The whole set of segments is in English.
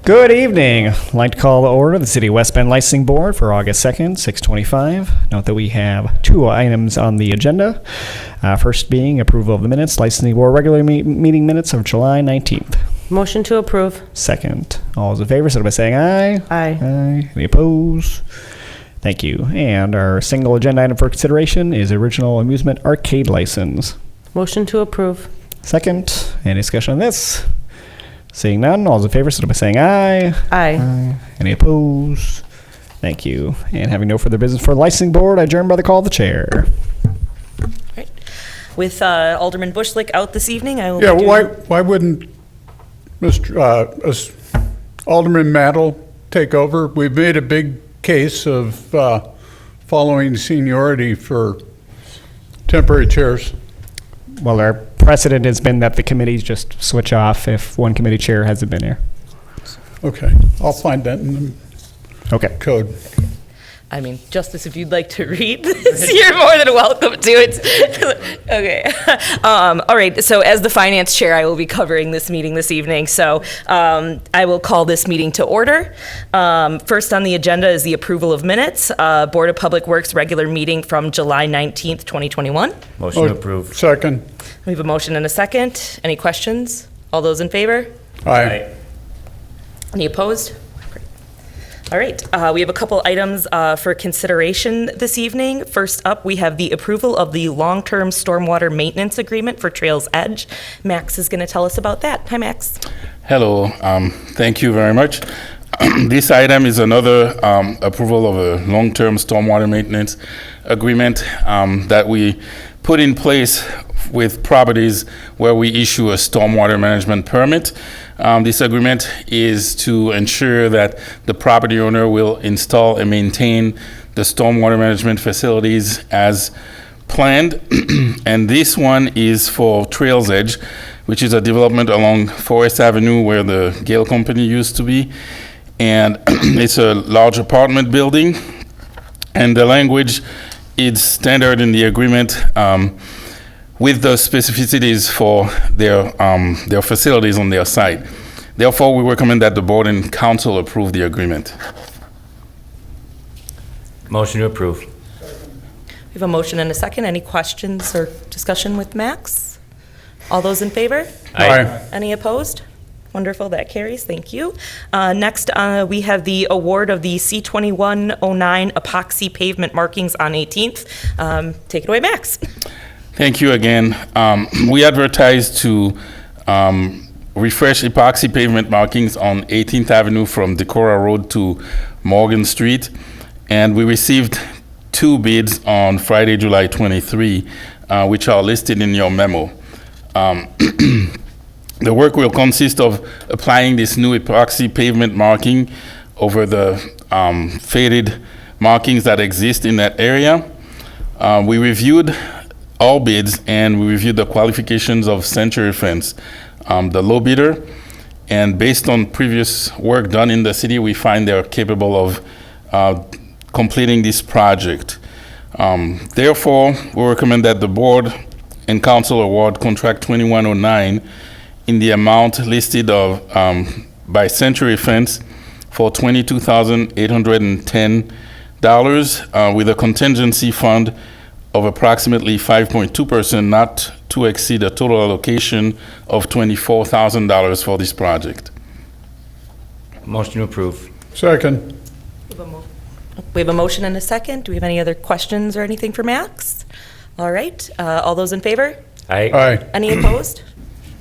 Good evening. I'd like to call to order the City of West Bend Licensing Board for August 2nd, 6:25. Note that we have two items on the agenda. First being approval of the minutes, Licensing Board regular meeting minutes of July 19th. Motion to approve. Second. All those in favor, so by saying aye. Aye. Aye. Any opposed? Thank you. And our single agenda item for consideration is original amusement arcade license. Motion to approve. Second. Any discussion on this? Seeing none, all those in favor, so by saying aye. Aye. Aye. Any opposed? Thank you. And having no further business for the licensing board, I adjourn by the call of the chair. Right. With Alderman Bushlick out this evening, I will Yeah, be doing... why wouldn't Alderman Mattel take over? We've made a big case of following seniority for temporary chairs. Well, our precedent has been that the committees just switch off if one committee chair hasn't been here. Okay, I'll find that in Okay. the code. I mean, Justice, if you'd like to read this, you're more than welcome to it. Okay. All right. So as the finance chair, I will be covering this meeting this evening. So I will call this meeting to order. First on the agenda is the approval of minutes. Board of Public Works regular meeting from July 19th, 2021. Motion to approve. Second. We have a motion and a second. Any questions? All those in favor? Aye. Any opposed? Great. All right, we have a couple items for consideration this evening. First up, we have the approval of the long-term stormwater maintenance agreement for Trails Edge. Max is going to tell us about that. Hi, Max. Hello, thank you very much. This item is another approval of a long-term stormwater maintenance agreement that we put in place with properties where we issue a stormwater management permit. This agreement is to ensure that the property owner will install and maintain the stormwater management facilities as planned. And this one is for Trails Edge, which is a development along Forest Avenue where the Gale Company used to be. And it's a large apartment building. And the language is standard in the agreement with the specificities for their facilities on their site. Therefore, we recommend that the board and council approve the agreement. Motion to approve. We have a motion and a second. Any questions or discussion with Max? All those in favor? Aye. Any opposed? Wonderful, that carries, thank you. Next, we have the award of the C2109 epoxy pavement markings on 18th. Take it away, Max. Thank you again. We advertised to refresh epoxy pavement markings on 18th Avenue from Decorah Road to Morgan Street, and we received 2 bids on Friday, July 23, which are listed in your memo. The work will consist of applying this new epoxy pavement marking over the faded markings that exist in that area. We reviewed all bids and we reviewed the qualifications of Century Fence, the low bidder, and based on previous work done in the city, we find they're capable of completing this project. Therefore, we recommend that the board and council award contract 2109 in the amount listed of by Century Fence for $22,810 with a contingency fund of approximately 5.2%, not to exceed a total allocation of $24,000 for this project. Motion to approve. Second. We have a motion and a second. Do we have any other questions or anything for Max? All right, all those in favor? Aye. Aye. Any opposed?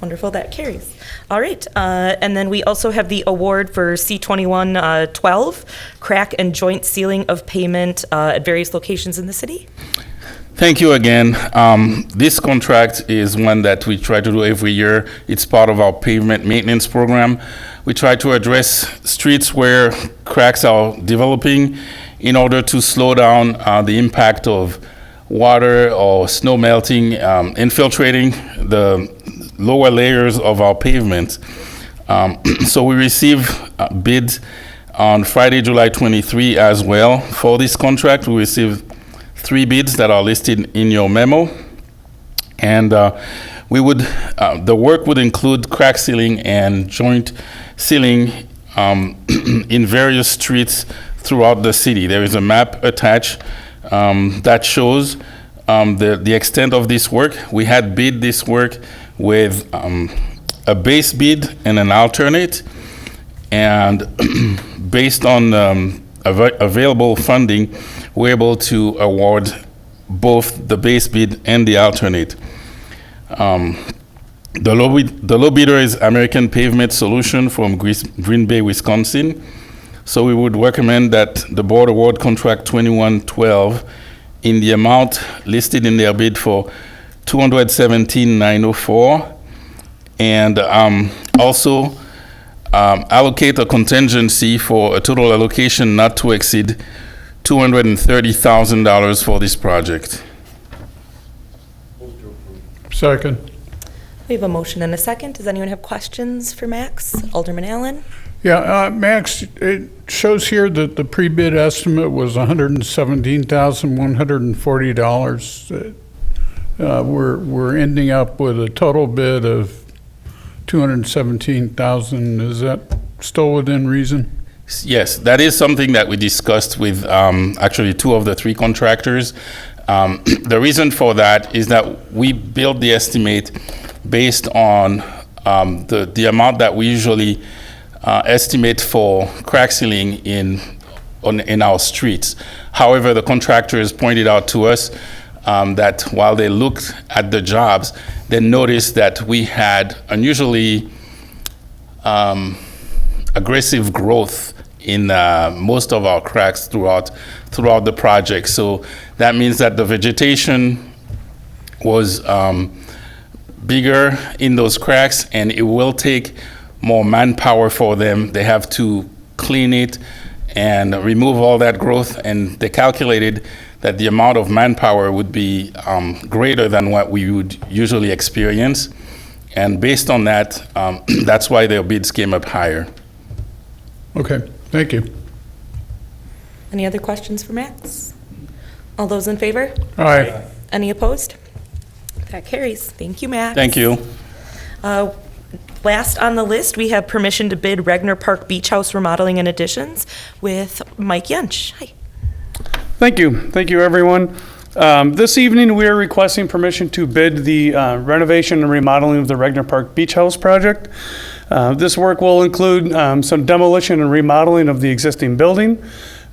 Wonderful, that carries. All right, and then we also have the award for C2112, crack and joint sealing of pavement at various locations in the city. Thank you again. This contract is one that we try to do every year. It's part of our pavement maintenance program. We try to address streets where cracks are developing in order to slow down the impact of water or snow melting, infiltrating the lower layers of our pavement. So we received bids on Friday, July 23 as well. For this contract, we received 3 bids that are listed in your memo. And the work would include crack sealing and joint sealing in various streets throughout the city. There is a map attached that shows the extent of this work. We had bid this work with a base bid and an alternate, and based on available funding, we're able to award both the base bid and the alternate. The low bidder is American Pavement Solution from Green Bay, Wisconsin. So we would recommend that the board award contract 2112 in the amount listed in their bid for $217,904, and also allocate a contingency for a total allocation not to exceed $230,000 for this project. Second. We have a motion and a second. Does anyone have questions for Max? Alderman Allen? Yeah, Max, it shows here that the pre-bid estimate was $117,140. We're ending up with a total bid of $217,000. Is that still within reason? Yes, that is something that we discussed with actually two of the three contractors. The reason for that is that we built the estimate based on the amount that we usually estimate for crack sealing in our streets. However, the contractors pointed out to us that while they looked at the jobs, they noticed that we had unusually aggressive growth in most of our cracks throughout the project. So that means that the vegetation was bigger in those cracks, and it will take more manpower for them. They have to clean it and remove all that growth, and they calculated that the amount of manpower would be greater than what we would usually experience. And based on that, that's why their bids came up higher. Okay, thank you. Any other questions for Max? All those in favor? Aye. Any opposed? That carries. Thank you, Max. Thank you. Last on the list, we have permission to bid Regner Park Beach House remodeling and additions with Mike Yench. Hi. Thank you. Thank you, everyone. This evening, we are requesting permission to bid the renovation and remodeling of the Regner Park Beach House project. This work will include some demolition and remodeling of the existing building.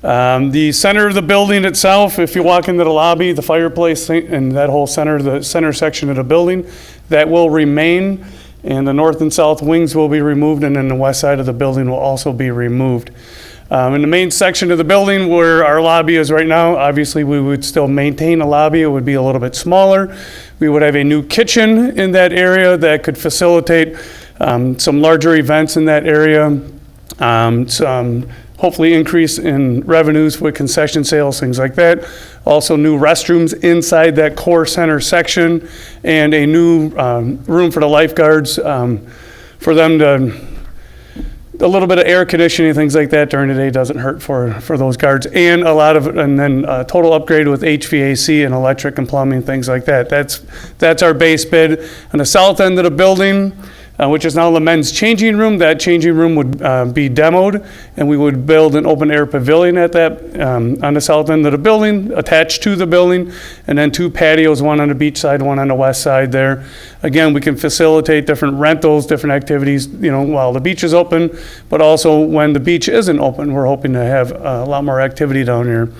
The center of the building itself, if you walk into the lobby, the fireplace and that whole center, the center section of the building, that will remain, and the north and south wings will be removed, and then the west side of the building will also be removed. In the main section of the building where our lobby is right now, obviously we would still maintain a lobby. It would be a little bit smaller. We would have a new kitchen in that area that could facilitate some larger events in that area, some hopefully increase in revenues with concession sales, things like that. Also new restrooms inside that core center section, and a new room for the lifeguards for them to, a little bit of air conditioning, things like that during the day doesn't hurt for those guards, and then total upgrade with HVAC and electric and plumbing, things like that. That's our base bid. On the south end of the building, which is now the men's changing room, that changing room would be demoed, and we would build an open air pavilion at that on the south end of the building, attached to the building, and then two patios, one on the beach side, one on the west side there. Again, we can facilitate different rentals, different activities, while the beach is open, but also when the beach isn't open, we're hoping to have a lot more activity down here.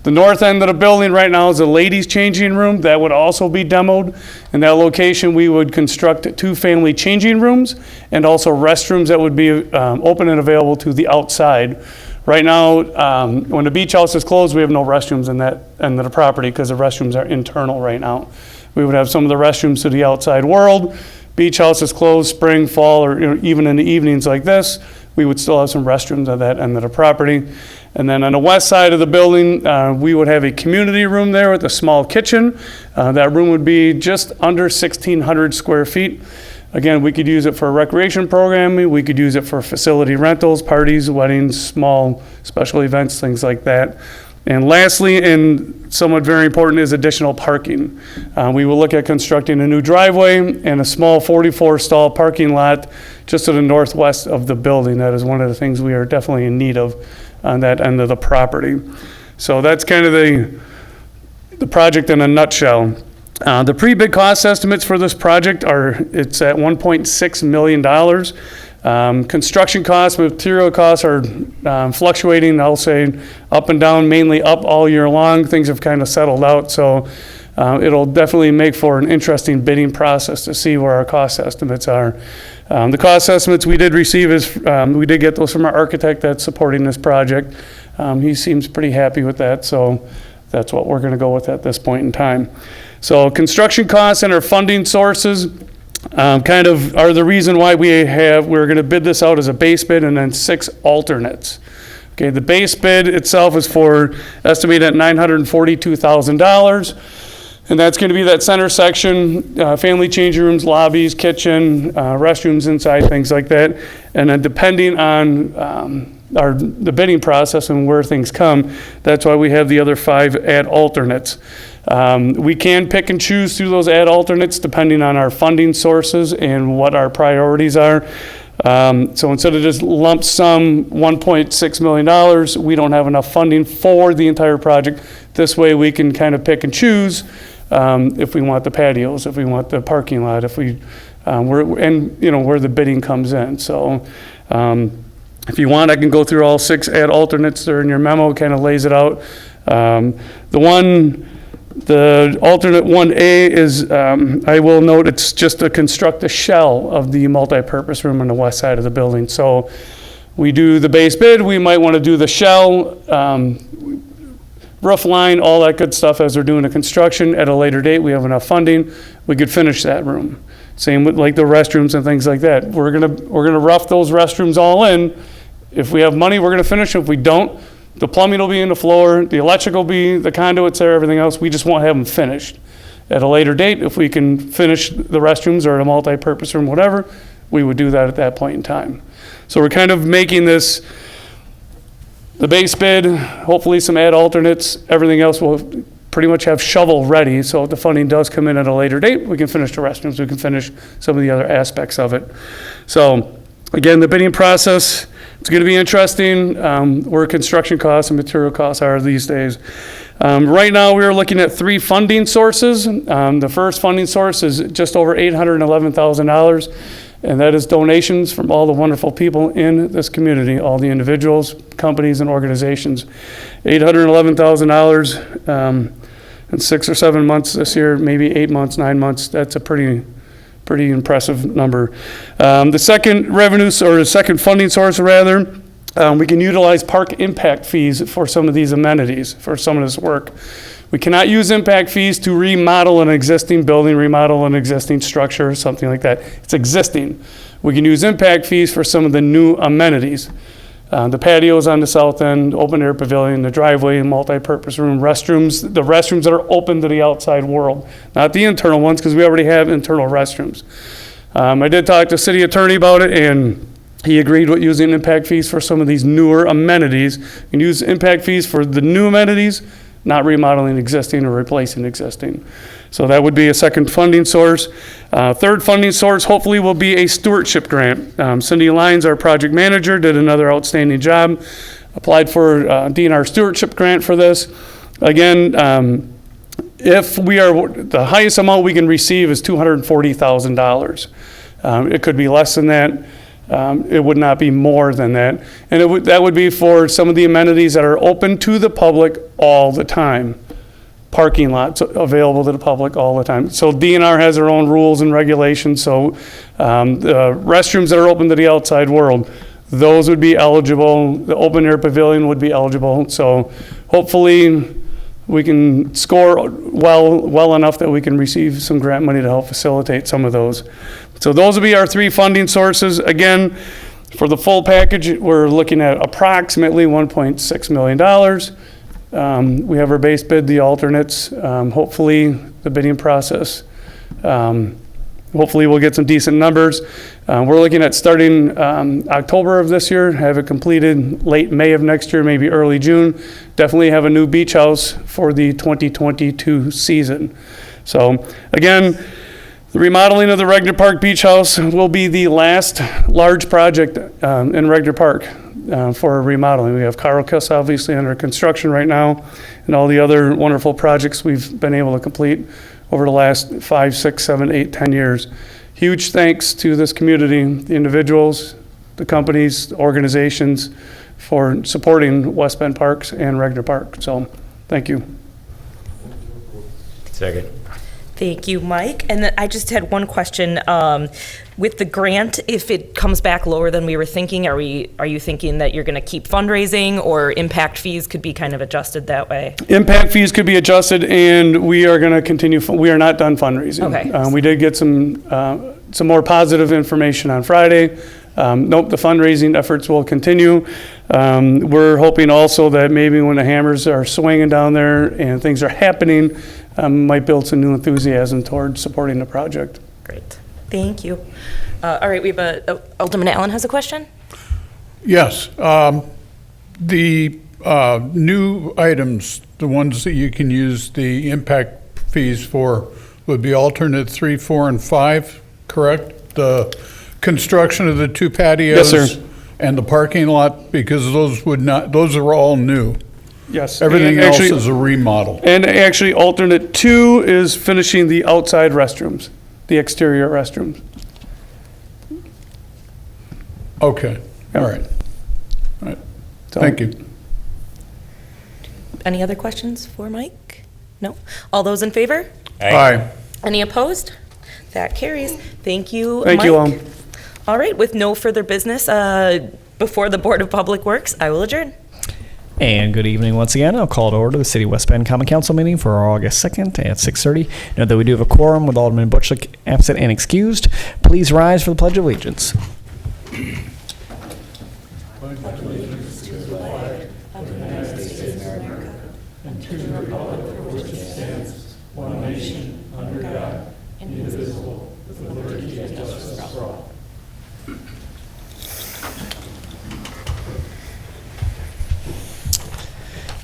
The north end of the building right now is a ladies' changing room. That would also be demoed. In that location, we would construct two family changing rooms and also restrooms that would be open and available to the outside. Right now, when the beach house is closed, we have no restrooms in that end of the property because the restrooms are internal right now. We would have some of the restrooms to the outside world. Beach house is closed spring, fall, or even in the evenings like this. We would still have some restrooms at that end of the property. And then on the west side of the building, we would have a community room there with a small kitchen. That room would be just under 1,600 square feet. Again, we could use it for recreation programming. We could use it for facility rentals, parties, weddings, small special events, things like that. And lastly, and somewhat very important, is additional parking. We will look at constructing a new driveway and a small 44-stall parking lot just to the northwest of the building. That is one of the things we are definitely in need of on that end of the property. So that's kind of the project in a nutshell. The pre-bid cost estimates for this project it's at $1.6 million. Construction costs, material costs are fluctuating, I'll say up and down, mainly up all year long. Things have kind of settled out, so it'll definitely make for an interesting bidding process to see where our cost estimates are. The cost estimates we did receive we did get those from our architect that's supporting this project. He seems pretty happy with that, so that's what we're going to go with at this point in time. So construction costs and our funding sources kind of are the reason why we're going to bid this out as a base bid and then 6 alternates. Okay, the base bid itself is estimated at $942,000. And that's going to be that center section, family change rooms, lobbies, kitchen, restrooms inside, things like that. And then depending on the bidding process and where things come, that's why we have the other 5 add alternates. We can pick and choose through those add alternates depending on our funding sources and what our priorities are. So instead of just lump sum $1.6 million, we don't have enough funding for the entire project. This way we can kind of pick and choose if we want the patios, if we want the parking lot, if we, where the bidding comes in. So if you want, I can go through all 6 add alternates. They're in your memo, kind of lays it out. The alternate 1A is, I will note, it's just to construct a shell of the multi-purpose room on the west side of the building. So we do the base bid, we might want to do the shell, roof line, all that good stuff as they're doing the construction. At a later date, we have enough funding, we could finish that room. Same with like the restrooms and things like that. We're gonna rough those restrooms all in. If we have money, we're gonna finish. If we don't, the plumbing will be in the floor, the electrical will be, the conduits there, everything else. We just won't have them finished. At a later date, if we can finish the restrooms or a multi-purpose room, whatever, we would do that at that point in time. So we're kind of making this the base bid, hopefully some add alternates, everything else will pretty much have shovel ready. So if the funding does come in at a later date, we can finish the restrooms, we can finish some of the other aspects of it. So again, the bidding process, it's going to be interesting where construction costs and material costs are these days. Right now, we are looking at 3 funding sources. The first funding source is just over $811,000, and that is donations from all the wonderful people in this community, all the individuals, companies, and organizations. $811,000 in 6 or 7 months this year, maybe 8 months, 9 months. That's a pretty impressive number. The second second funding source, rather, we can utilize park impact fees for some of these amenities, for some of this work. We cannot use impact fees to remodel an existing building, remodel an existing structure, something like that. It's existing. We can use impact fees for some of the new amenities. The patios on the south end, open air pavilion, the driveway, multi-purpose room, restrooms, the restrooms that are open to the outside world, not the internal ones, because we already have internal restrooms. I did talk to city attorney about it, and he agreed with using impact fees for some of these newer amenities. You can use impact fees for the new amenities, not remodeling existing or replacing existing. So that would be a second funding source. Third funding source hopefully will be a stewardship grant. Cindy Lyons, our project manager, did another outstanding job. Applied for DNR stewardship grant for this. Again, if the highest amount we can receive is $240,000. It could be less than that. It would not be more than that. And that would be for some of the amenities that are open to the public all the time. Parking lots available to the public all the time. So DNR has their own rules and regulations. So the restrooms that are open to the outside world, those would be eligible. The open air pavilion would be eligible. So hopefully we can score well enough that we can receive some grant money to help facilitate some of those. So those would be our 3 funding sources. Again, for the full package, we're looking at approximately $1.6 million. We have our base bid, the alternates, hopefully the bidding process hopefully we'll get some decent numbers. We're looking at starting October of this year, have it completed late May of next year, maybe early June. Definitely have a new beach house for the 2022 season. So again, the remodeling of the Regner Park Beach House will be the last large project in Regner Park for remodeling. We have Carl Kuss obviously under construction right now, and all the other wonderful projects we've been able to complete over the last 5, 6, 7, 8, 10 years. Huge thanks to this community, the individuals, the companies, the organizations for supporting West Bend Parks and Regner Park. So thank you. Second. Thank you, Mike. And then I just had one question. With the grant, if it comes back lower than we were thinking, are you thinking that you're going to keep fundraising, or impact fees could be kind of adjusted that way? Impact fees could be adjusted, and we are going to continue. We are not done fundraising. Okay. We did get some more positive information on Friday. Nope, the fundraising efforts will continue. We're hoping also that maybe when the hammers are swinging down there and things are happening, might build some new enthusiasm towards supporting the project. Great. Thank you. All right, we have Alderman Allen has a question. Yes. The new items, the ones that you can use the impact fees for, would be alternate 3, 4, and 5, correct? The construction of the 2 patios. Yes, sir. And the parking lot, because those are all new. Yes. Everything And else actually- is a remodel. And actually, alternate 2 is finishing the outside restrooms, the exterior restrooms. Okay, all right. All right. So- Thank you. Any other questions for Mike? No? All those in favor? Aye. Any opposed? That carries. Thank you, Mike. Thank you all. All right, with no further business before the Board of Public Works, I will adjourn. And good evening once again. I'll call to order the City of West Bend Common Council meeting for August 2nd at 6:30. Note that we do have a quorum with Alderman Butchlick absent and excused. Please rise for the Pledge of Allegiance.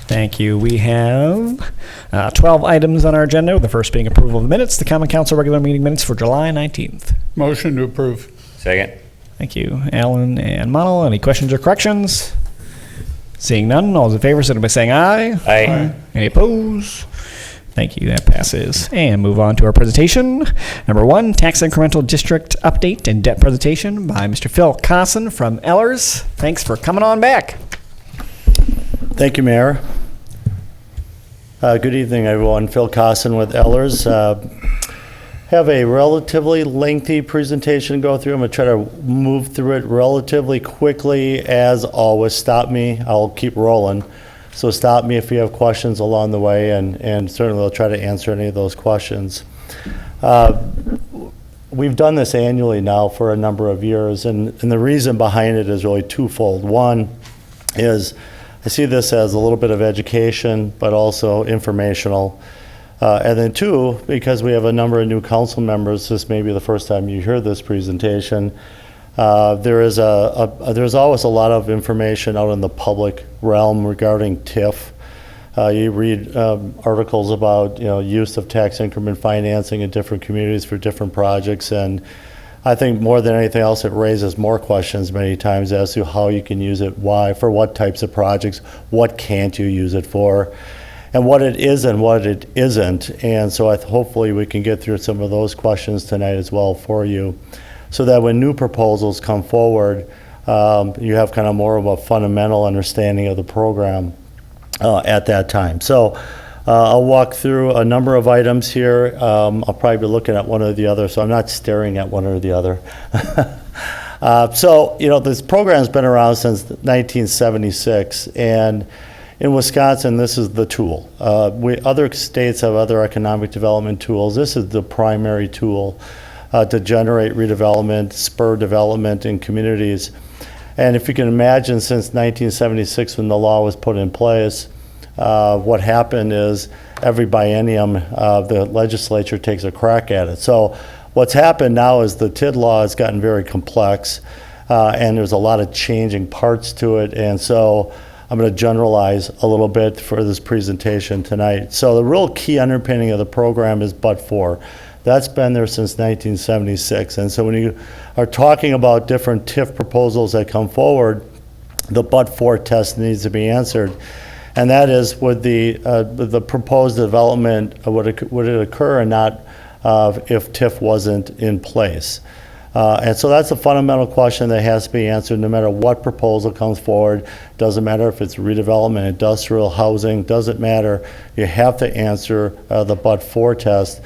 Thank you. We have 12 items on our agenda, the first being approval of the minutes, the Common Council regular meeting minutes for July 19th. Motion to approve. Second. Thank you, Alan and Monel. Any questions or corrections? Seeing none, all those in favor, signify by saying aye. Aye. Any opposed? Thank you, that passes. And move on to our presentation. Number 1, Tax Incremental District Update and Debt Presentation by Mr. Phil Cosson from Ellers. Thanks for coming on back. Thank you, Mayor. Good evening, everyone. Phil Cosson with Ellers. Have a relatively lengthy presentation to go through. I'm going to try to move through it relatively quickly. As always, stop me. I'll keep rolling. So stop me if you have questions along the way, and certainly I'll try to answer any of those questions. We've done this annually now for a number of years, and the reason behind it is really twofold. One is I see this as a little bit of education, but also informational. And then 2, because we have a number of new council members, this may be the first time you hear this presentation, there's always a lot of information out in the public realm regarding TIF. You read articles about use of tax increment financing in different communities for different projects, and I think more than anything else, it raises more questions many times as to how you can use it, why, for what types of projects, what can't you use it for, and what it is and what it isn't. And so hopefully we can get through some of those questions tonight as well for you, so that when new proposals come forward, you have kind of more of a fundamental understanding of the program at that time. So I'll walk through a number of items here. I'll probably be looking at one or the other, so I'm not staring at one or the other. So, this program's been around since 1976, and in Wisconsin, this is the tool. Other states have other economic development tools. This is the primary tool to generate redevelopment, spur development in communities. And if you can imagine, since 1976, when the law was put in place, what happened is every biennium, the legislature takes a crack at it. So What's happened now is the TID law has gotten very complex, and there's a lot of changing parts to it, and so I'm going to generalize a little bit for this presentation tonight. So the real key underpinning of the program is but-for. That's been there since 1976, and so when you are talking about different TIF proposals that come forward, the but-for test needs to be answered. And that is, would the proposed development, would it occur or not if TIF wasn't in place? And so that's a fundamental question that has to be answered no matter what proposal comes forward. Doesn't matter if it's redevelopment, industrial, housing, doesn't matter. You have to answer the but-for test.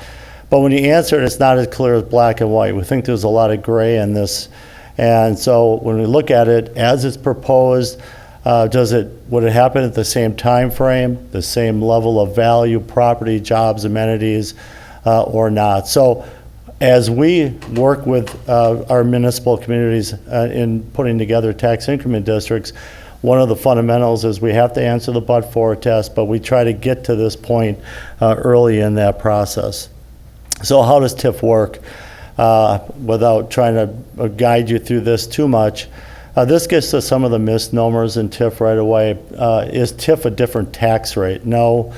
But when you answer it, it's not as clear as black and white. We think there's a lot of gray in this. And so when we look at it, as it's proposed, would it happen at the same time frame, the same level of value, property, jobs, amenities, or not? So as we work with our municipal communities in putting together tax increment districts, one of the fundamentals is we have to answer the but-for test, but we try to get to this point early in that process. So how does TIF work? Without trying to guide you through this too much, this gets to some of the misnomers in TIF right away. Is TIF a different tax rate? No.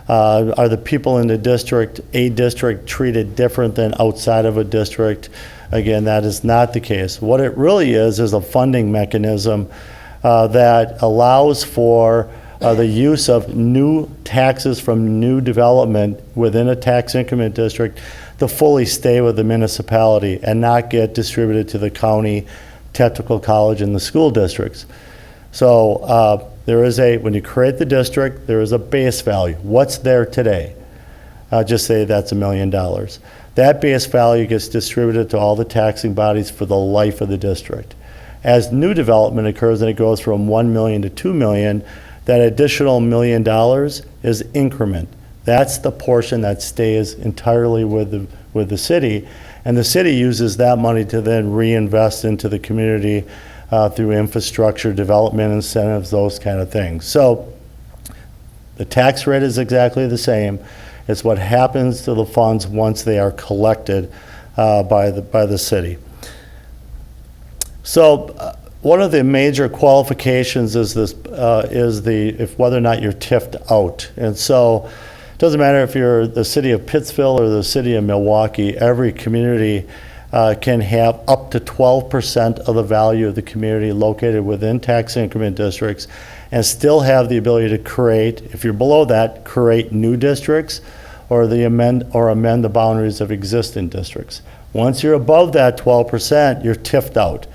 Are the people in the district, a district, treated different than outside of a district? Again, that is not the case. What it really is a funding mechanism that allows for the use of new taxes from new development within a tax increment district to fully stay with the municipality and not get distributed to the county, technical college, and the school districts. So when you create the district, there is a base value. What's there today? Just say that's $1 million. That base value gets distributed to all the taxing bodies for the life of the district. As new development occurs and it goes from 1 million to 2 million, that additional $1 million is increment. That's the portion that stays entirely with the city, and the city uses that money to then reinvest into the community through infrastructure, development incentives, those kind of things. So the tax rate is exactly the same. It's what happens to the funds once they are collected by the city. So one of the major qualifications is whether or not you're TIF'd out. And so it doesn't matter if you're the city of Pittsville or the city of Milwaukee, every community can have up to 12% of the value of the community located within tax increment districts and still have the ability to create, if you're below that, create new districts or amend the boundaries of existing districts. Once you're above that 12%, you're TIF'd out.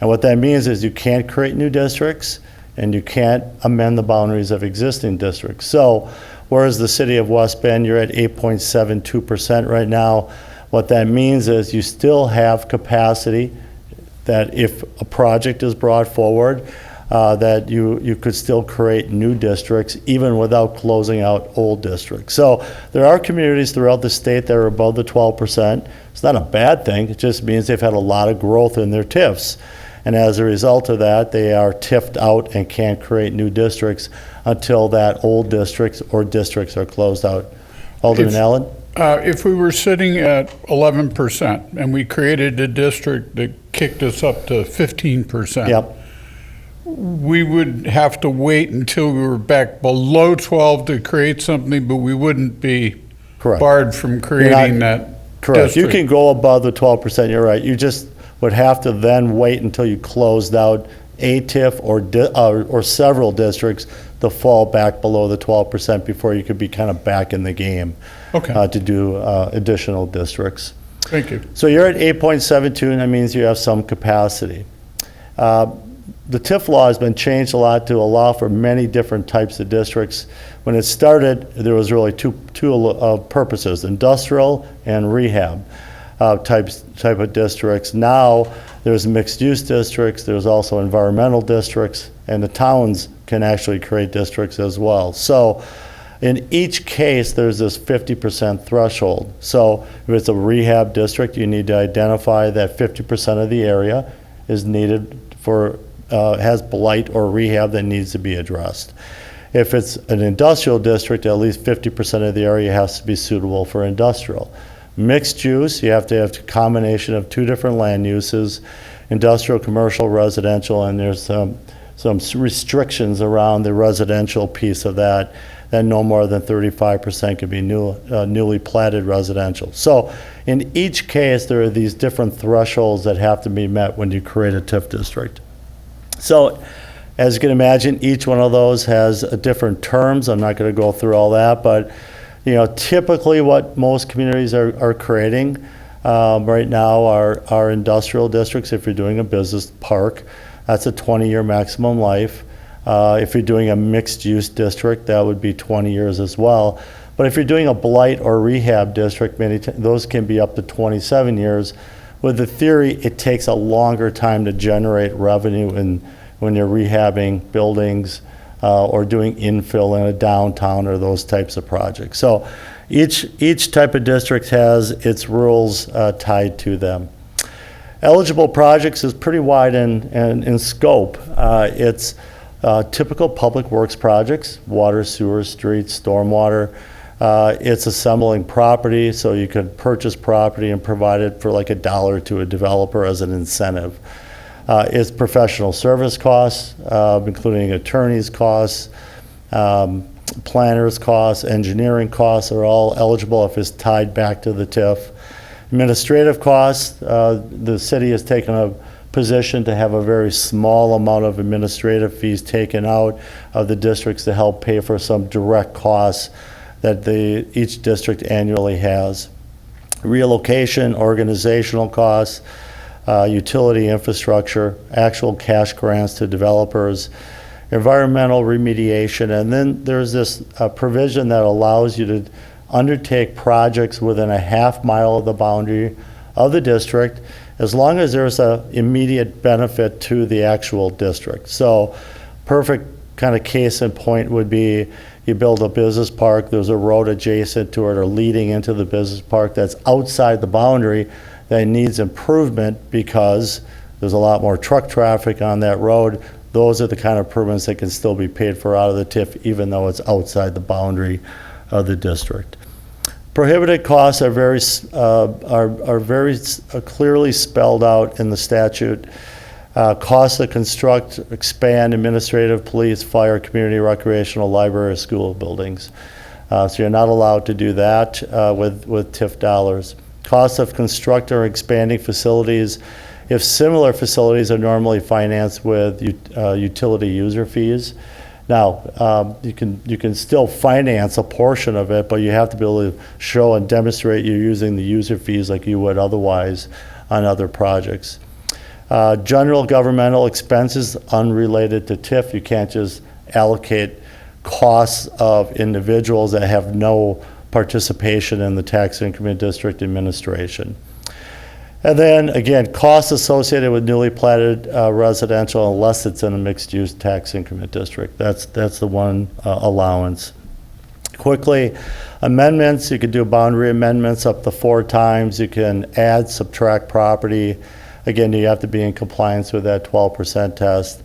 And what that means is you can't create new districts and you can't amend the boundaries of existing districts. So whereas the city of West Bend, you're at 8.72% right now, what that means is you still have capacity that if a project is brought forward, that you could still create new districts even without closing out old districts. So there are communities throughout the state that are above the 12%. It's not a bad thing. It just means they've had a lot of growth in their TIFs. And as a result of that, they are TIF'd out and can't create new districts until that old districts or districts are closed out. Alderman Allen? If we were sitting at 11% and we created a district that kicked us up to 15%, Yep. we would have to wait until we were back below 12 to create something, but we wouldn't be Correct. barred from creating that Correct. You district. can go above the 12%, you're right. You just would have to then wait until you closed out a TIF or several districts to fall back below the 12% before you could be kind of back in the game to do additional districts. Thank you. So you're at 8.72, and that means you have some capacity. The TIF law has been changed a lot to allow for many different types of districts. When it started, there was really two purposes, industrial and rehab type of districts. Now there's mixed-use districts, there's also environmental districts, and the towns can actually create districts as well. So in each case, there's this 50% threshold. So if it's a rehab district, you need to identify that 50% of the area is needed for, has blight or rehab that needs to be addressed. If it's an industrial district, at least 50% of the area has to be suitable for industrial. Mixed use, you have to have a combination of two different land uses, industrial, commercial, residential, and there's some restrictions around the residential piece of that no more than 35% can be newly platted residential. So in each case, there are these different thresholds that have to be met when you create a TIF district. So as you can imagine, each one of those has different terms. I'm not going to go through all that, but typically what most communities are creating right now are industrial districts. If you're doing a business park, that's a 20-year maximum life. If you're doing a mixed-use district, that would be 20 years as well. But if you're doing a blight or rehab district, those can be up to 27 years. With the theory, it takes a longer time to generate revenue when you're rehabbing buildings or doing infill in a downtown or those types of projects. So each type of district has its rules tied to them. Eligible projects is pretty wide in scope. It's typical public works projects, water, sewer, streets, stormwater. It's assembling property, so you could purchase property and provide it for like $1 to a developer as an incentive. It's professional service costs, including attorneys' costs, planners' costs, engineering costs are all eligible if it's tied back to the TIF. Administrative costs, the city has taken a position to have a very small amount of administrative fees taken out of the districts to help pay for some direct costs that each district annually has. Relocation, organizational costs, utility infrastructure, actual cash grants to developers, environmental remediation, and then there's this provision that allows you to undertake projects within a half-mile of the boundary of the district as long as there's an immediate benefit to the actual district. So perfect kind of case in point would be you build a business park, there's a road adjacent to it or leading into the business park that's outside the boundary that needs improvement because there's a lot more truck traffic on that road. Those are the kind of improvements that can still be paid for out of the TIF even though it's outside the boundary of the district. Prohibited costs are very clearly spelled out in the statute. Costs to construct, expand administrative, police, fire, community, recreational, library, or school buildings. So you're not allowed to do that with TIF dollars. Costs of constructing or expanding facilities. If similar facilities are normally financed with utility user fees. Now, you can still finance a portion of it, but you have to be able to show and demonstrate you're using the user fees like you would otherwise on other projects. General governmental expenses unrelated to TIF. You can't just allocate costs of individuals that have no participation in the tax increment district administration. And then, again, costs associated with newly platted residential unless it's in a mixed-use tax increment district. That's the one allowance. Quickly, amendments, you could do boundary amendments up to 4 times. You can add, subtract property. Again, you have to be in compliance with that 12% test.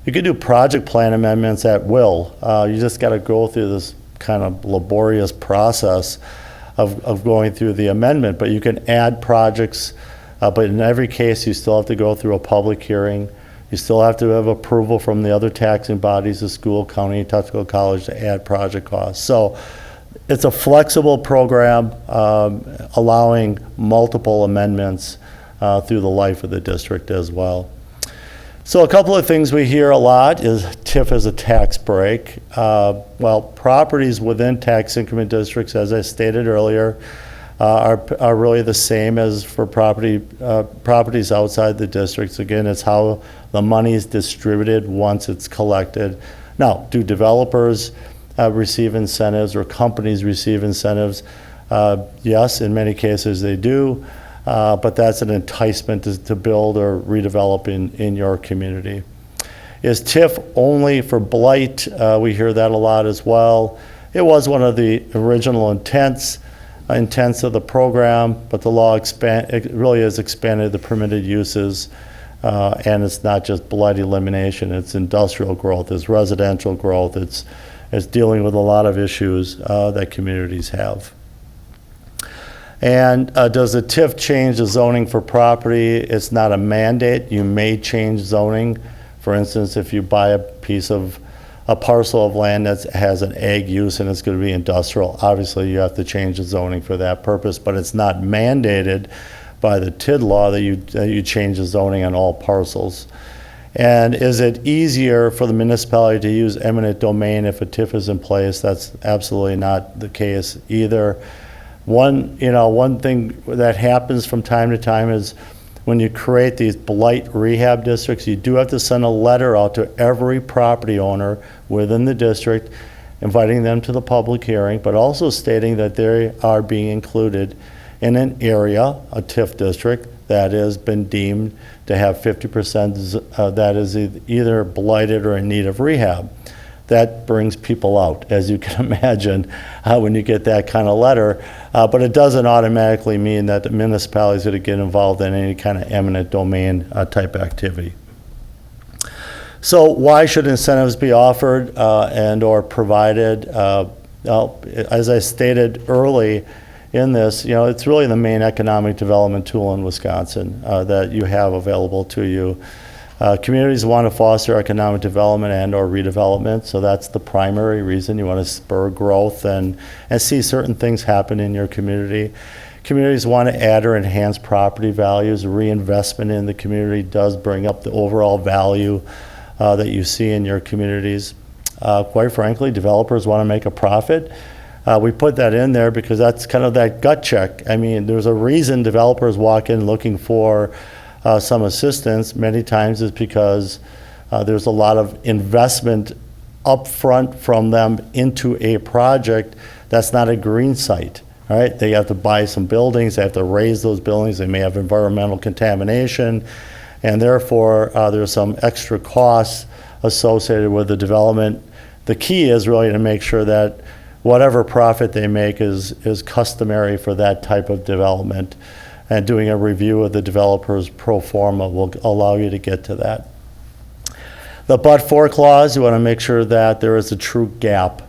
You could do project plan amendments at will. You just got to go through this kind of laborious process of going through the amendment, but you can add projects, but in every case you still have to go through a public hearing. You still have to have approval from the other taxing bodies, the school, county, technical college to add project costs. So it's a flexible program allowing multiple amendments through the life of the district as well. So a couple of things we hear a lot is TIF as a tax break. Well, properties within tax increment districts, as I stated earlier, are really the same as for properties outside the districts. Again, it's how the money is distributed once it's collected. Now, do developers receive incentives or companies receive incentives? Yes, in many cases they do. But that's an enticement to build or redevelop in your community. Is TIF only for blight? We hear that a lot as well. It was one of the original intents of the program, but the law it really has expanded the permitted uses, and it's not just blight elimination, it's industrial growth, it's residential growth, it's dealing with a lot of issues that communities have. And does the TIF change the zoning for property? It's not a mandate. You may change zoning. For instance, if you buy a parcel of land that has an ag use and it's going to be industrial, obviously you have to change the zoning for that purpose, but it's not mandated by the TID law that you change the zoning on all parcels. And is it easier for the municipality to use eminent domain if a TIF is in place? That's absolutely not the case either. One thing that happens from time to time is when you create these blight rehab districts, you do have to send a letter out to every property owner within the district, inviting them to the public hearing, but also stating that they are being included in an area, a TIF district, that has been deemed to have 50% that is either blighted or in need of rehab. That brings people out, as you can imagine, when you get that kind of letter. But it doesn't automatically mean that the municipality is going to get involved in any kind of eminent domain type activity. So why should incentives be offered and or provided? Well, as I stated early in this, it's really the main economic development tool in Wisconsin that you have available to you. Communities want to foster economic development and or redevelopment, so that's the primary reason you want to spur growth and see certain things happen in your community. Communities want to add or enhance property values. Reinvestment in the community does bring up the overall value that you see in your communities. Quite frankly, developers want to make a profit. We put that in there because that's kind of that gut check. I mean, there's a reason developers walk in looking for some assistance. Many times is because there's a lot of investment upfront from them into a project that's not a green site. All right, they have to buy some buildings, they have to raise those buildings, they may have environmental contamination, and therefore there's some extra costs associated with the development. The key is really to make sure that whatever profit they make is customary for that type of development. And doing a review of the developer's pro forma will allow you to get to that. The but-for clause, you want to make sure that there is a true gap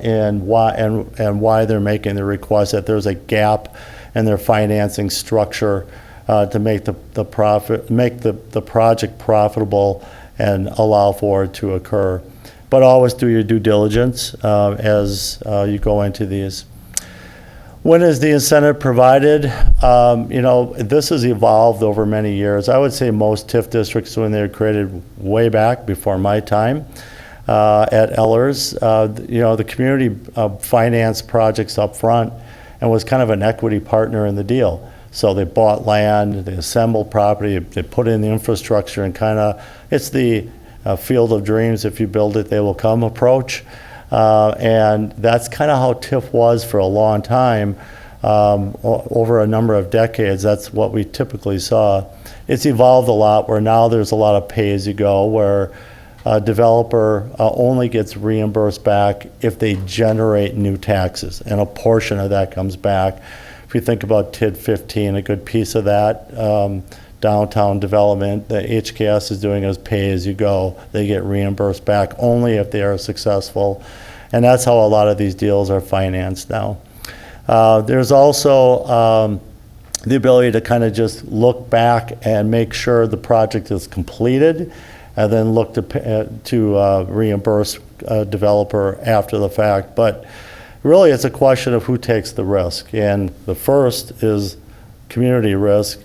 in why they're making the request, that there's a gap in their financing structure to make the project profitable and allow for it to occur. But always do your due diligence as you go into these. When is the incentive provided? This has evolved over many years. I would say most TIF districts, when they were created way back before my time at Ellers, the community financed projects up front and was kind of an equity partner in the deal. So they bought land, they assembled property, they put in the infrastructure, and it's the field of dreams. If you build it, they will come approach. And that's kind of how TIF was for a long time, over a number of decades. That's what we typically saw. It's evolved a lot where now there's a lot of pay-as-you-go, where a developer only gets reimbursed back if they generate new taxes, and a portion of that comes back. If you think about TID 15, a good piece of that, downtown development, the HKS is doing is pay-as-you-go. They get reimbursed back only if they are successful. And that's how a lot of these deals are financed now. There's also the ability to kind of just look back and make sure the project is completed, and then look to reimburse a developer after the fact. But really, it's a question of who takes the risk. And the first is community risk.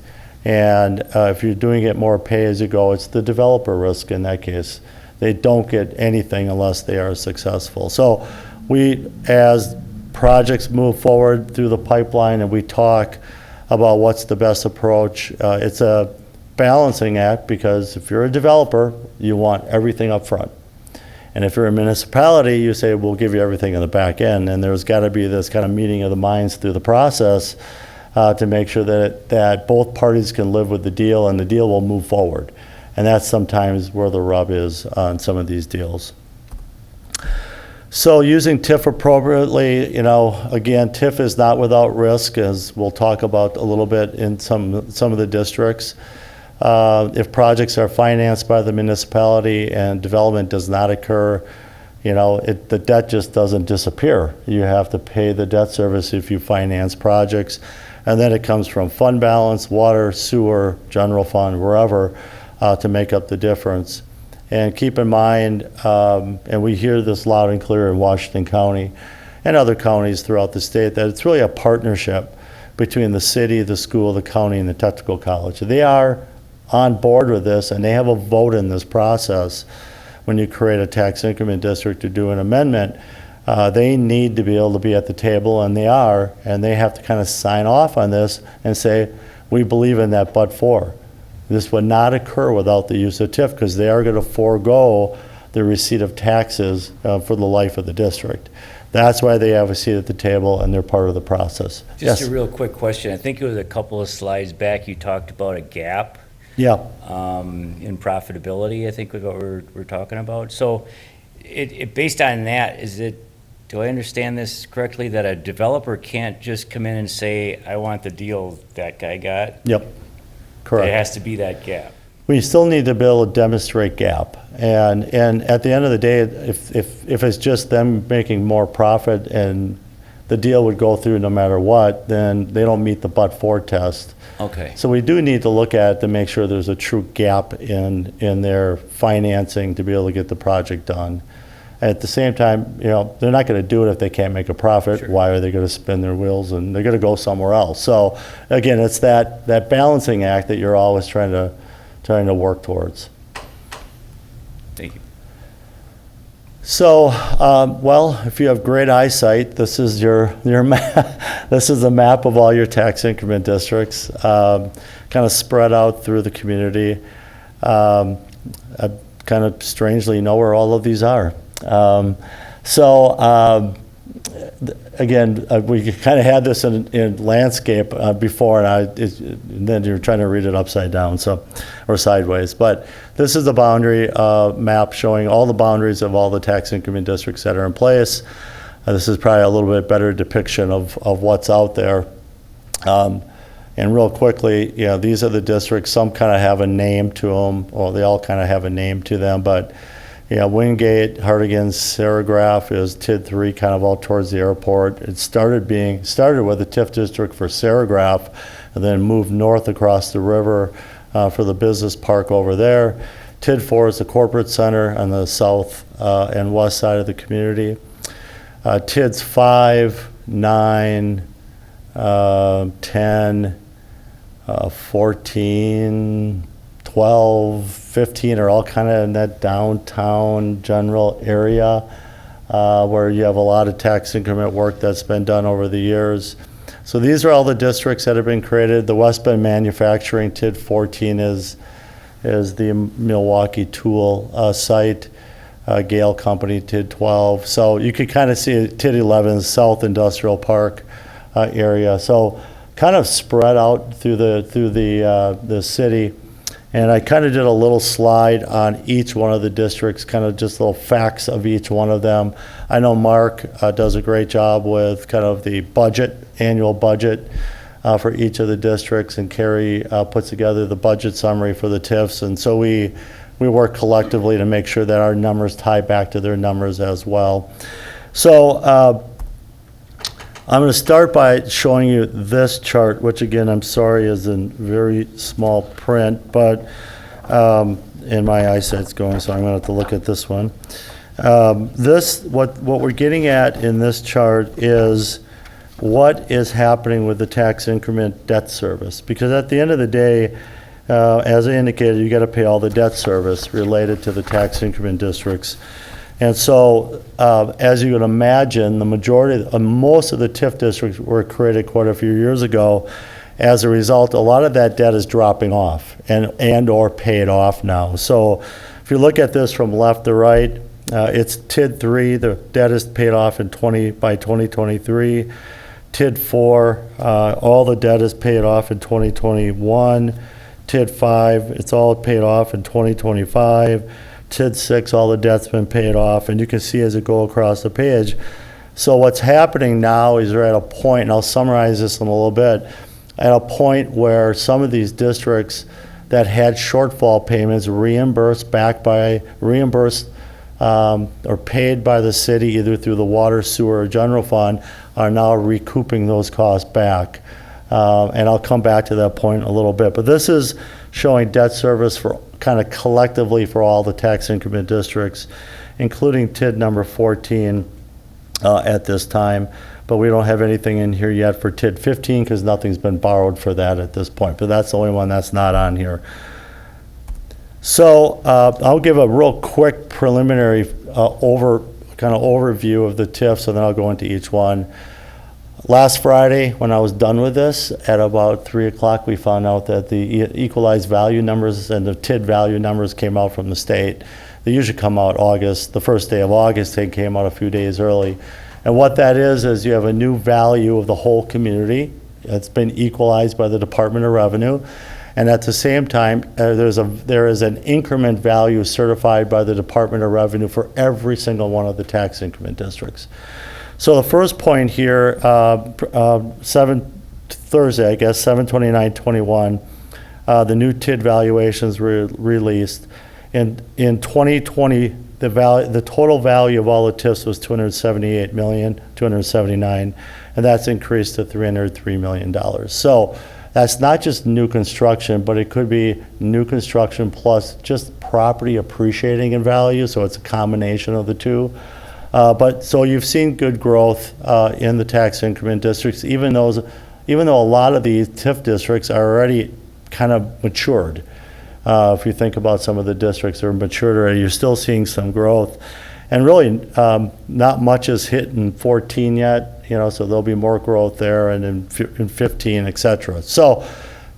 And if you're doing it more pay-as-you-go, it's the developer risk in that case. They don't get anything unless they are successful. So we, as projects move forward through the pipeline and we talk about what's the best approach, it's a balancing act, because if you're a developer, you want everything up front. And if you're a municipality, you say, we'll give you everything in the back end. And there's got to be this kind of meeting of the minds through the process to make sure that both parties can live with the deal and the deal will move forward. And that's sometimes where the rub is on some of these deals. So using TIF appropriately, again, TIF is not without risk, as we'll talk about a little bit in some of the districts. If projects are financed by the municipality and development does not occur, the debt just doesn't disappear. You have to pay the debt service if you finance projects. And then it comes from fund balance, water, sewer, general fund, wherever, to make up the difference. And keep in mind, and we hear this loud and clear in Washington County and other counties throughout the state, that it's really a partnership between the city, the school, the county, and the technical college. They are on board with this, and they have a vote in this process. When you create a tax increment district to do an amendment, they need to be able to be at the table, and they are, and they have to kind of sign off on this and say, we believe in that but for. This would not occur without the use of TIF, because they are going to forego the receipt of taxes for the life of the district. That's why they have a seat at the table, and they're part of the process. Just Yes. a real quick question. I think it was a couple of slides back, you talked about a gap Yeah. in profitability, I think was what we're talking about. So based on that, do I understand this correctly, that a developer can't just come in and say, I want the deal that guy got? Yep. Correct. It has to be that gap. We still need to be able to demonstrate gap. And at the end of the day, if it's just them making more profit and the deal would go through no matter what, then they don't meet the but-for test. Okay. So we do need to look at it to make sure there's a true gap in their financing to be able to get the project done. At the same time, they're not going to do it if they can't make a profit. Sure. Why are they going to spin their wheels? And they're going to go somewhere else. So again, it's that balancing act that you're always trying to work towards. Thank you. So, well, if you have great eyesight, this is your map. This is a map of all your tax increment districts, kind of spread out through the community. I kind of strangely know where all of these are. Again, we kind of had this in landscape before, and then you're trying to read it upside down, or sideways. But this is the boundary map showing all the boundaries of all the tax increment districts that are in place. This is probably a little bit better depiction of what's out there. And real quickly, these are the districts. Some kind of have a name to them, or they all kind of have a name to them, but Wingate, Hartigan, Serigraph is TID 3, kind of all towards the airport. It started with a TIF district for Serigraph, and then moved north across the river for the business park over there. TID 4 is the corporate center on the south and west side of the community. TIDs 5, 9, 10, 14, 12, 15 are all kind of in that downtown general area where you have a lot of tax increment work that's been done over the years. So these are all the districts that have been created. The West Bend Manufacturing, TID 14 is the Milwaukee Tool site. Gale Company, TID 12. So you could kind of see TID 11 is South Industrial Park area. So kind of spread out through the city. And I kind of did a little slide on each one of the districts, kind of just little facts of each one of them. I know Mark does a great job with kind of the annual budget for each of the districts, and Carrie puts together the budget summary for the TIFs. And so we work collectively to make sure that our numbers tie back to their numbers as well. So I'm going to start by showing you this chart, which again, I'm sorry is in very small print, but and my eyesight's going, so I'm going to have to look at this one. What we're getting at in this chart is what is happening with the tax increment debt service. Because at the end of the day, as I indicated, you got to pay all the debt service related to the tax increment districts. And so, as you can imagine, most of the TIF districts were created quite a few years ago. As a result, a lot of that debt is dropping off and or paid off now. So if you look at this from left to right, it's TID 3, the debt is paid off by 2023. TID 4, all the debt is paid off in 2021. TID 5, it's all paid off in 2025. TID 6, all the debt's been paid off, and you can see as it go across the page. So what's happening now is we're at a point, and I'll summarize this in a little bit, at a point where some of these districts that had shortfall payments reimbursed or paid by the city either through the water, sewer, or general fund are now recouping those costs back. And I'll come back to that point in a little bit. But this is showing debt service for kind of collectively for all the tax increment districts, including TID number 14 at this time. But we don't have anything in here yet for TID 15 because nothing's been borrowed for that at this point. But that's the only one that's not on here. So I'll give a real quick preliminary overview of the TIFs, and then I'll go into each one. Last Friday, when I was done with this, at about 3 o'clock, we found out that the equalized value numbers and the TID value numbers came out from the state. They usually come out the first day of August. They came out a few days early. And what that is you have a new value of the whole community. It's been equalized by the Department of Revenue. And at the same time, there is an increment value certified by the Department of Revenue for every single one of the tax increment districts. So the first point here, Thursday, I guess, 7/29/21, the new TID valuations were released. In 2020, the total value of all the TIFs was $278,279,000, and that's increased to $303 million. So that's not just new construction, but it could be new construction plus just property appreciating in value, so it's a combination of the two. So you've seen good growth in the tax increment districts, even though a lot of these TIF districts are already kind of matured. If you think about some of the districts that are matured already, you're still seeing some growth. And really, not much is hit in 14 yet, so there'll be more growth there, and in 15, et cetera. So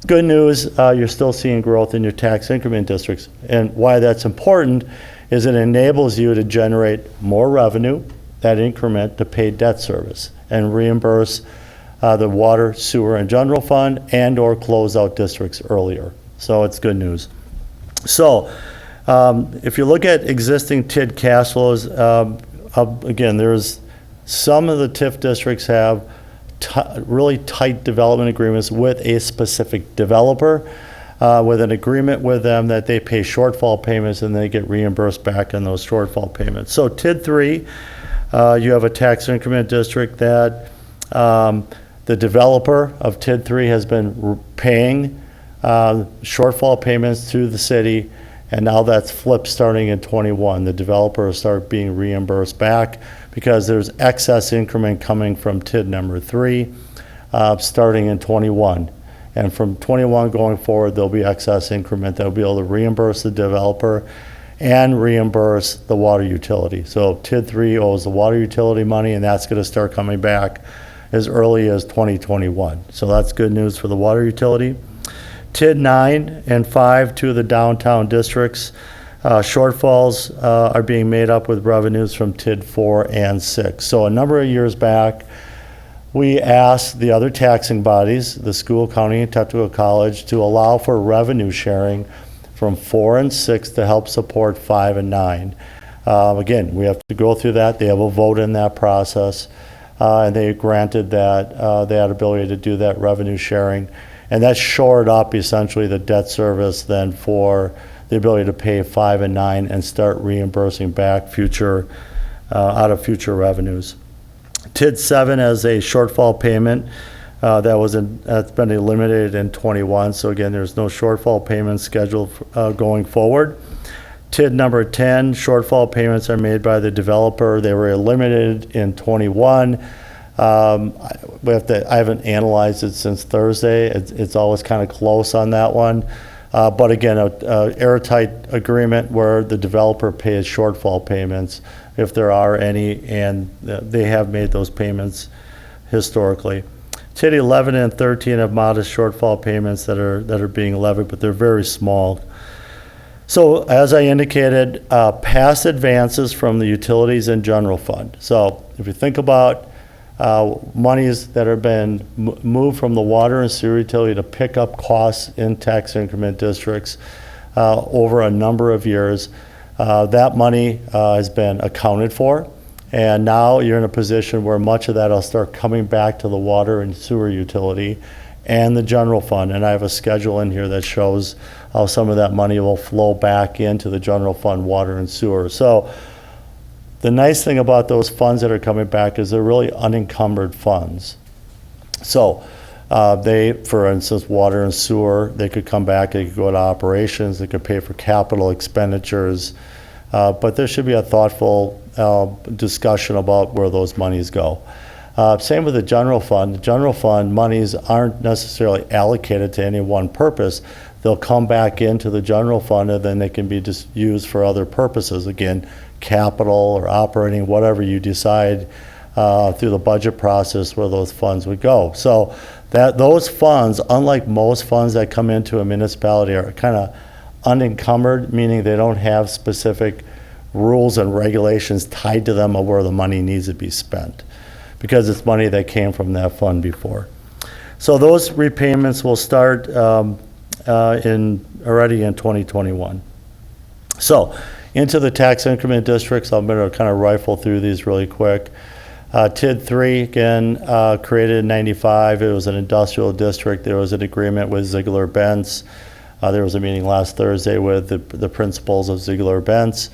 good news, you're still seeing growth in your tax increment districts. And why that's important is it enables you to generate more revenue, that increment, to pay debt service and reimburse the water, sewer, and general fund, and or close out districts earlier. So it's good news. So if you look at existing TID cash flows, again, there's some of the TIF districts have really tight development agreements with a specific developer, with an agreement with them that they pay shortfall payments and they get reimbursed back on those shortfall payments. So TID 3, you have a tax increment district that the developer of TID 3 has been paying shortfall payments to the city, and now that's flipped starting in 21. The developer will start being reimbursed back because there's excess increment coming from TID number 3 starting in 21. And from 21 going forward, there'll be excess increment that'll be able to reimburse the developer and reimburse the water utility. So TID 3 owes the water utility money, and that's going to start coming back as early as 2021. So that's good news for the water utility. TID 9 and 5, two of the downtown districts, shortfalls are being made up with revenues from TID 4 and 6. So a number of years back, we asked the other taxing bodies, the school, county, and technical college, to allow for revenue sharing from 4 and 6 to help support 5 and 9. Again, we have to go through that. They have a vote in that process, and they granted that ability to do that revenue sharing. And that shored up essentially the debt service then for the ability to pay 5 and 9 and start reimbursing back out of future revenues. TID 7 as a shortfall payment that's been eliminated in 21. So again, there's no shortfall payments scheduled going forward. TID number 10, shortfall payments are made by the developer. They were eliminated in 21. I haven't analyzed it since Thursday. It's always kind of close on that one. But again, a airtight agreement where the developer pays shortfall payments if there are any, and they have made those payments historically. TID 11 and 13 have modest shortfall payments that are being levied, but they're very small. So as I indicated, past advances from the utilities and general fund. So if you think about monies that have been moved from the water and sewer utility to pick up costs in tax increment districts over a number of years, that money has been accounted for, and now you're in a position where much of that will start coming back to the water and sewer utility and the general fund. And I have a schedule in here that shows how some of that money will flow back into the general fund, water and sewer. So the nice thing about those funds that are coming back is they're really unencumbered funds. So They, for instance, water and sewer, they could come back, they could go to operations, they could pay for capital expenditures. But there should be a thoughtful discussion about where those monies go. Same with the general fund. The general fund monies aren't necessarily allocated to any one purpose. They'll come back into the general fund and then they can be just used for other purposes. Again, capital or operating, whatever you decide through the budget process where those funds would go. So that those funds, unlike most funds that come into a municipality, are kind of unencumbered, meaning they don't have specific rules and regulations tied to them of where the money needs to be spent, because it's money that came from that fund before. So those repayments will start already in 2021. So into the tax increment districts, I'm going to kind of rifle through these really quick. TID 3, again, created in 95. It was an industrial district. There was an agreement with Ziegler-Benz. There was a meeting last Thursday with the principals of Ziegler-Benz.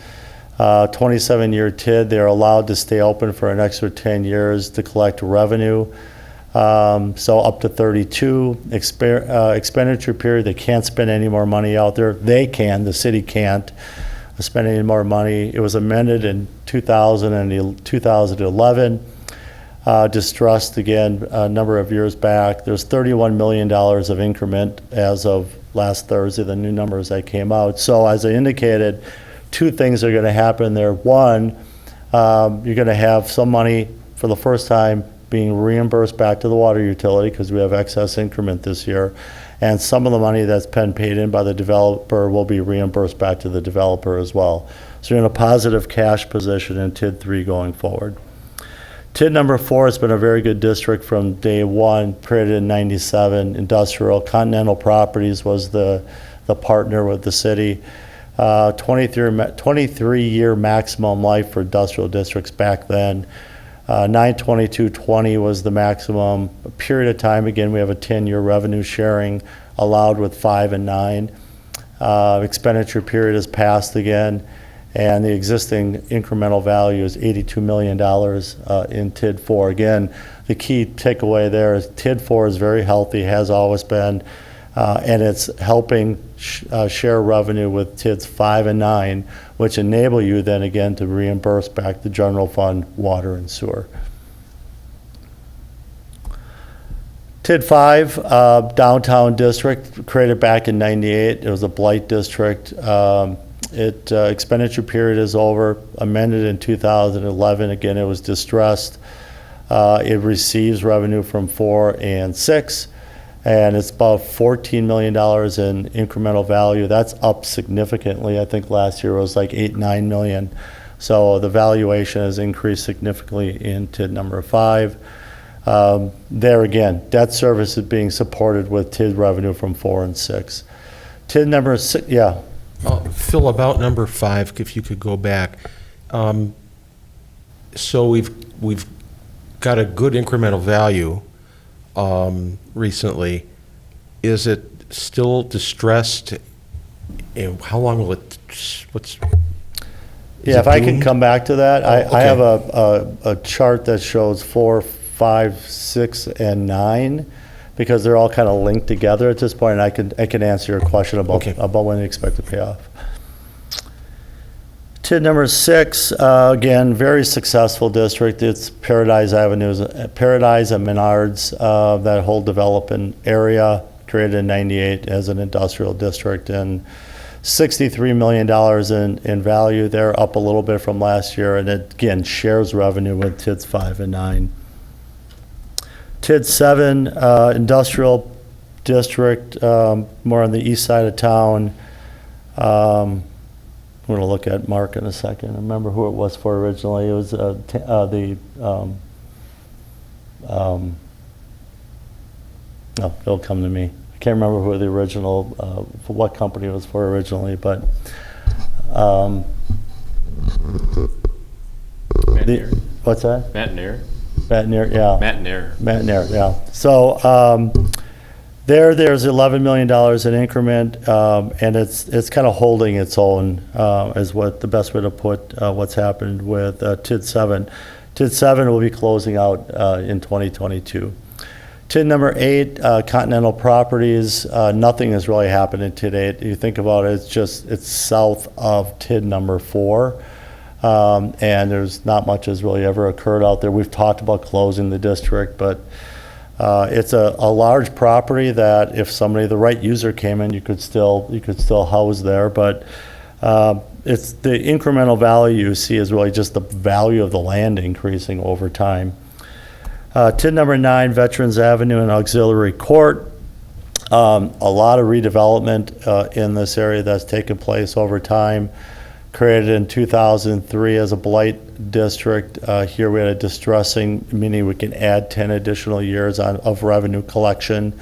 27-year TID, they're allowed to stay open for an extra 10 years to collect revenue. So up to 32. Expenditure period, they can't spend any more money out there. They can, the city can't spend any more money. It was amended in 2011. Distressed again a number of years back. There's $31 million of increment as of last Thursday, the new numbers that came out. So as I indicated, two things are going to happen there. One, you're going to have some money for the first time being reimbursed back to the water utility because we have excess increment this year. And some of the money that's been paid in by the developer will be reimbursed back to the developer as well. So you're in a positive cash position in TID 3 going forward. TID number 4 has been a very good district from day one, created in 97. Industrial. Continental Properties was the partner with the city. 23-year maximum life for industrial districts back then. 9/22/20 was the maximum period of time. Again, we have a 10-year revenue sharing allowed with 5 and 9. Expenditure period has passed again, and the existing incremental value is $82 million in TID 4. Again, the key takeaway there is TID 4 is very healthy, has always been, and it's helping share revenue with TIDs 5 and 9, which enable you then again to reimburse back the general fund, water and sewer. TID 5, downtown district, created back in 98. It was a blight district. Expenditure period is over, amended in 2011. Again, it was distressed. It receives revenue from 4 and 6. And it's about $14 million in incremental value. That's up significantly. I think last year it was like 8-9 million. So the valuation has increased significantly in TID number 5. There again, debt service is being supported with TID revenue from 4 and 6. TID number 6, yeah. Phil, about number 5, if you could go back. So we've got a good incremental value recently. Is it still distressed? And how long will it? Yeah, if I can come back to that, I have a chart that shows 4, 5, 6, and 9 because they're all kind of linked together at this point, and I can answer your question about when you expect to pay off. TID number 6, again, very successful district. It's Paradise Avenues, Paradise and Menards, that whole development area, created in 98 as an industrial district, and $63 million in value. They're up a little bit from last year, and it, again, shares revenue with TIDs 5 and 9. TID 7, industrial district, more on the east side of town. I'm going to look at Mark in a second. I remember who it was for originally. It was no, it'll come to me. I can't remember who the original, for what company it was for originally, but what's that? Matt Nair. Matt Nair, yeah. Matt Nair. Matt Nair, yeah. So there's $11 million in increment, and it's kind of holding its own, is what the best way to put what's happened with TID 7. TID 7 will be closing out in 2022. TID number 8, Continental Properties, nothing has really happened in TID 8. You think about it, it's south of TID number 4. And there's not much has really ever occurred out there. We've talked about closing the district, but it's a large property that if the right user came in, you could still house there. But it's the incremental value you see is really just the value of the land increasing over time. TID number 9, Veterans Avenue and Auxiliary Court. A lot of redevelopment in this area that's taken place over time. Created in 2003 as a blight district. Here we had a distressing, meaning we can add 10 additional years of revenue collection.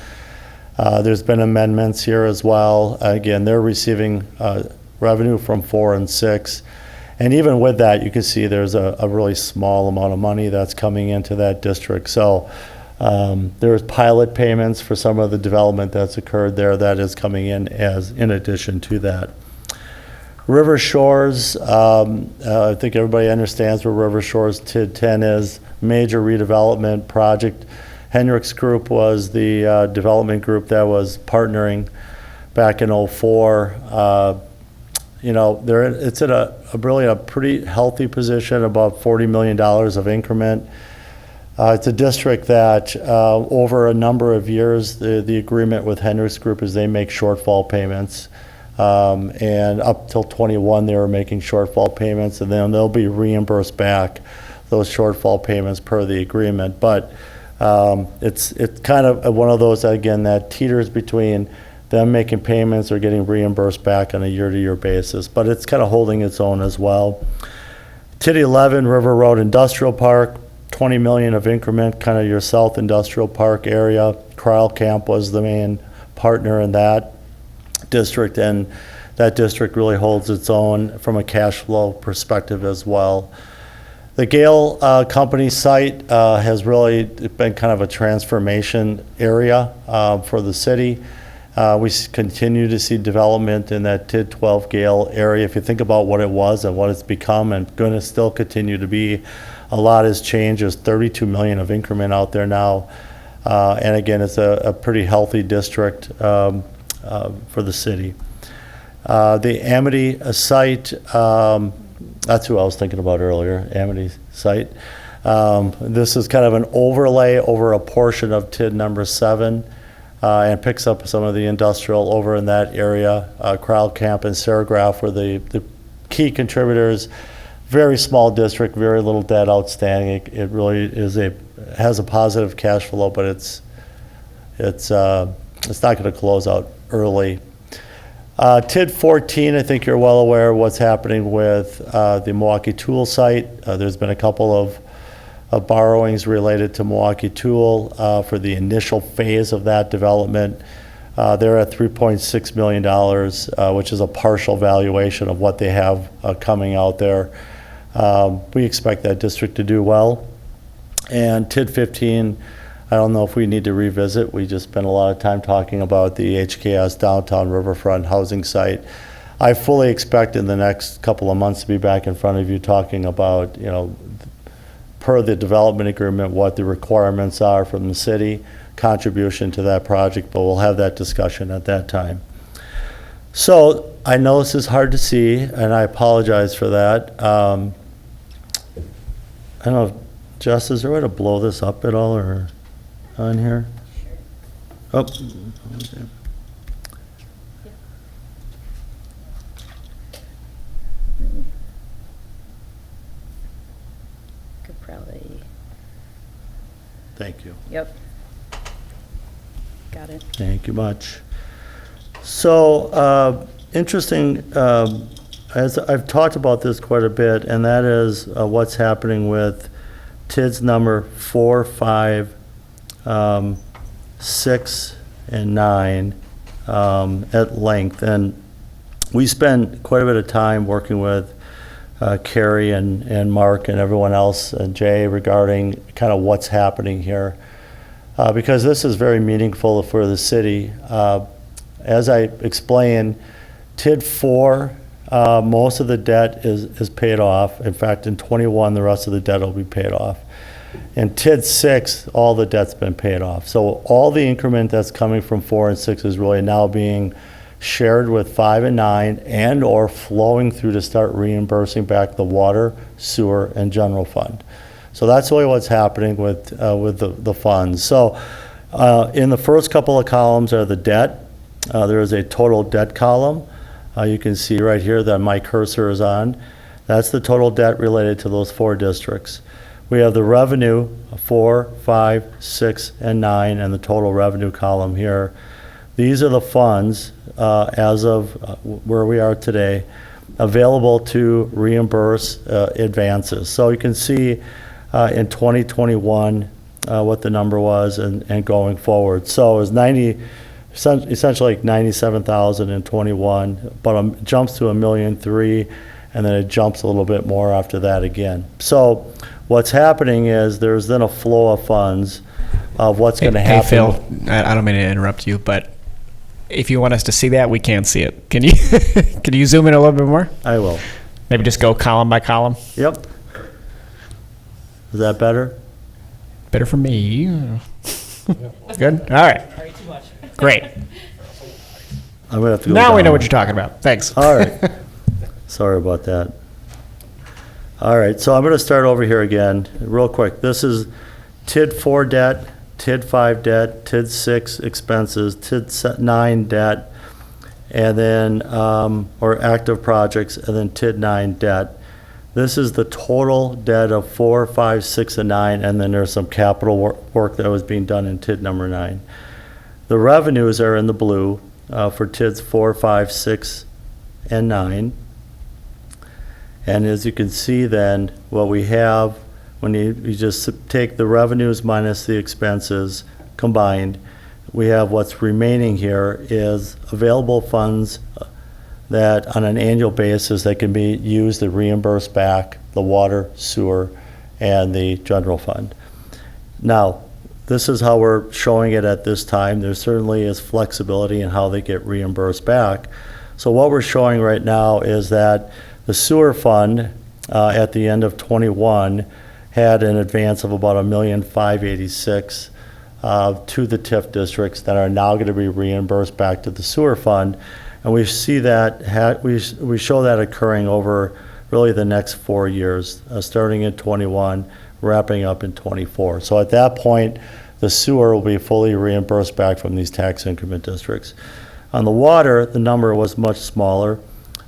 There's been amendments here as well. Again, they're receiving revenue from 4 and 6. And even with that, you can see there's a really small amount of money that's coming into that district. So there's pilot payments for some of the development that's occurred there that is coming in addition to that. River Shores, I think everybody understands where River Shores TID 10 is. Major redevelopment project. Hendricks Group was the development group that was partnering back in '04. It's at a pretty healthy position, about $40 million of increment. It's a district that over a number of years, the agreement with Hendricks Group is they make shortfall payments. And up till 21, they were making shortfall payments, and then they'll be reimbursed back those shortfall payments per the agreement. But it's kind of one of those, again, that teeters between them making payments or getting reimbursed back on a year-to-year basis. But it's kind of holding its own as well. TID 11, River Road Industrial Park, $20 million of increment, kind of your South Industrial Park area. Cryle Camp was the main partner in that district, and that district really holds its own from a cash flow perspective as well. The Gale Company site has really been kind of a transformation area for the city. We continue to see development in that TID 12 Gale area. If you think about what it was and what it's become and going to still continue to be, a lot has changed. There's 32 million of increment out there now. And again, it's a pretty healthy district for the city. The Amity Site, that's who I was thinking about earlier, Amity Site. This is kind of an overlay over a portion of TID number 7 and picks up some of the industrial over in that area. Cryle Camp and Serigraph were the key contributors. Very small district, very little debt outstanding. It really has a positive cash flow, but it's not going to close out early. TID 14, I think you're well aware of what's happening with the Milwaukee Tool site. There's been a couple of borrowings related to Milwaukee Tool for the initial phase of that development. They're at $3.6 million, which is a partial valuation of what they have coming out there. We expect that district to do well. And TID 15, I don't know if we need to revisit. We just spent a lot of time talking about the HKS downtown riverfront housing site. I fully expect in the next couple of months to be back in front of you talking about, per the development agreement, what the requirements are from the city, contribution to that project, but we'll have that discussion at that time. So I know this is hard to see, and I apologize for that. I don't know, Jess, is there a way to blow this up at all or on here? Oh, okay. Could probably, Thank you. yep. Got it. Thank you much. So, interesting, as I've talked about this quite a bit, and that is what's happening with TIDs number 4, 5, 6, and 9 at length. And we spent quite a bit of time working with Carrie and Mark and everyone else and Jay regarding kind of what's happening here. Because this is very meaningful for the city. As I explained, TID 4, most of the debt is paid off. In fact, in 21, the rest of the debt will be paid off. In TID 6, all the debt's been paid off. So all the increment that's coming from 4 and 6 is really now being shared with 5 and 9 and/or flowing through to start reimbursing back the water, sewer, and general fund. So that's really what's happening with the funds. So in the first couple of columns are the debt. There is a total debt column. You can see right here that my cursor is on. That's the total debt related to those 4 districts. We have the revenue, 4, 5, 6, and 9, and the total revenue column here. These are the funds, as of where we are today, available to reimburse advances. So you can see in 2021 what the number was and going forward. So it was essentially like 97,000 in 21, but it jumps to 1,000,003, and then it jumps a little bit more after that again. So what's happening is there's then a flow of funds of what's going to happen. Hey, Phil, I don't mean to interrupt you, but if you want us to see that, we can't see it. Can you can you zoom in a little bit more? I will. Maybe just go column by column. Yep. Is that better? Better for me. Good? All right. Great. I'm going to have to go Now we down. know what you're talking about. Thanks. All right. Sorry about that. All right, so I'm going to start over here again, real quick. This is TID 4 debt, TID 5 debt, TID 6 expenses, TID 9 debt, and then, or active projects, and then TID 9 debt. This is the total debt of 4, 5, 6, and 9, and then there's some capital work that was being done in TID number 9. The revenues are in the blue for TIDs 4, 5, 6, and 9. And as you can see then, what we have, when you just take the revenues minus the expenses combined, we have what's remaining here is available funds that on an annual basis that can be used to reimburse back the water, sewer, and the general fund. Now, this is how we're showing it at this time. There certainly is flexibility in how they get reimbursed back. So what we're showing right now is that the sewer fund at the end of 21 had an advance of about $1,586,000 to the TIF districts that are now going to be reimbursed back to the sewer fund. And we see that, we show that occurring over really the next 4 years, starting in 21, wrapping up in 24. So at that point, the sewer will be fully reimbursed back from these tax increment districts. On the water, the number was much smaller,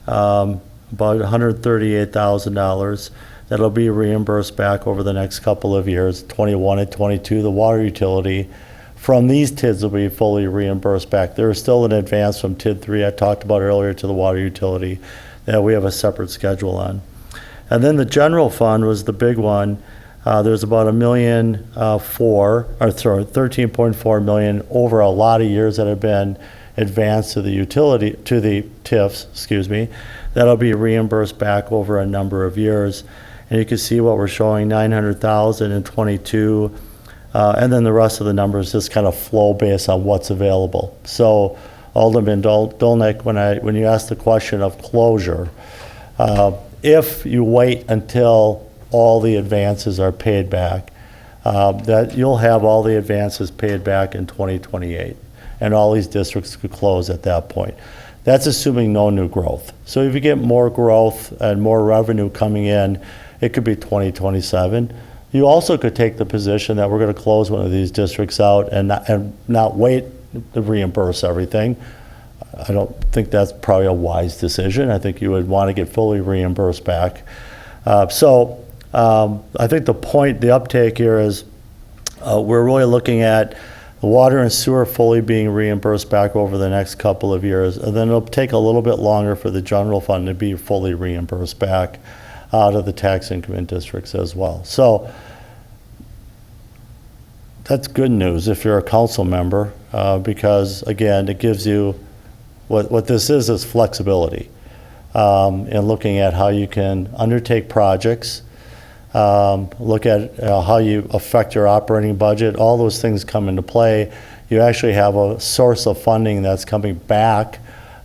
about $138,000. That'll be reimbursed back over the next couple of years, 21 and 22. The water utility from these TIDs will be fully reimbursed back. There is still an advance from TID 3 I talked about earlier to the water utility that we have a separate schedule on. And then the general fund was the big one. There's about $13.4 million over a lot of years that have been advanced to the utility, to the TIFs, excuse me. That'll be reimbursed back over a number of years. And you can see what we're showing, $900,000 in 22, and then the rest of the numbers just kind of flow based on what's available. So Alderman Dolnick, when you asked the question of closure, if you wait until all the advances are paid back, that you'll have all the advances paid back in 2028, and all these districts could close at that point. That's assuming no new growth. So if you get more growth and more revenue coming in, it could be 2027. You also could take the position that we're going to close one of these districts out and not wait to reimburse everything. I don't think that's probably a wise decision. I think you would want to get fully reimbursed back. I think the uptake here is we're really looking at the water and sewer fully being reimbursed back over the next couple of years, and then it'll take a little bit longer for the general fund to be fully reimbursed back out of the tax increment districts as well. So that's good news if you're a council member, because again, it gives you, what this is flexibility in looking at how you can undertake projects, look at how you affect your operating budget. All those things come into play. You actually have a source of funding that's coming back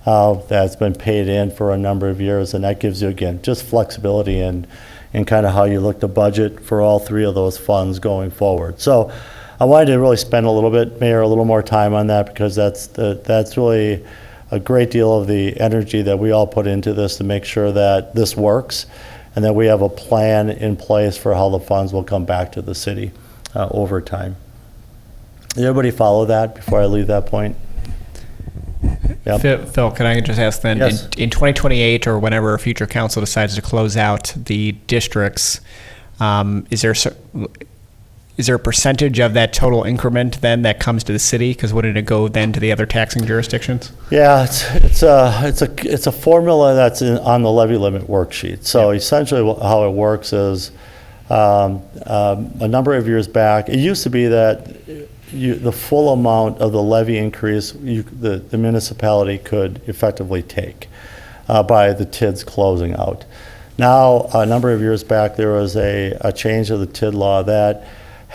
that's been paid in for a number of years, and that gives you, again, just flexibility in and kind of how you look to budget for all three of those funds going forward. So I wanted to really spend a little bit, Mayor, a little more time on that, because that's really a great deal of the energy that we all put into this to make sure that this works and that we have a plan in place for how the funds will come back to the city over time. Did everybody follow that before I leave that point? Yep. Phil, can I just ask then, Yes. in 2028 or whenever a future council decides to close out the districts, is there a percentage of that total increment then that comes to the city? Because wouldn't it go then to the other taxing jurisdictions? Yeah, it's a formula that's on the levy limit worksheet. So essentially how it works is a number of years back, it used to be that the full amount of the levy increase the municipality could effectively take by the TIDs closing out. Now, a number of years back, there was a change of the TID law that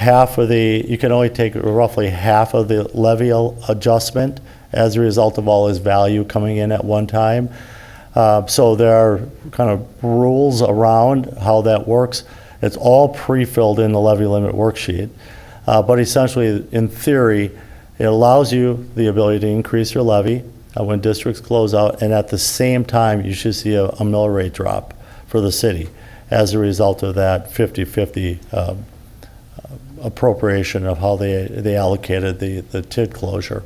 you can only take roughly half of the levy adjustment as a result of all this value coming in at one time. So there are kind of rules around how that works. It's all pre-filled in the levy limit worksheet. But essentially, in theory, it allows you the ability to increase your levy when districts close out, and at the same time, you should see a mill rate drop for the city as a result of that 50-50 appropriation of how they allocated the TID closure.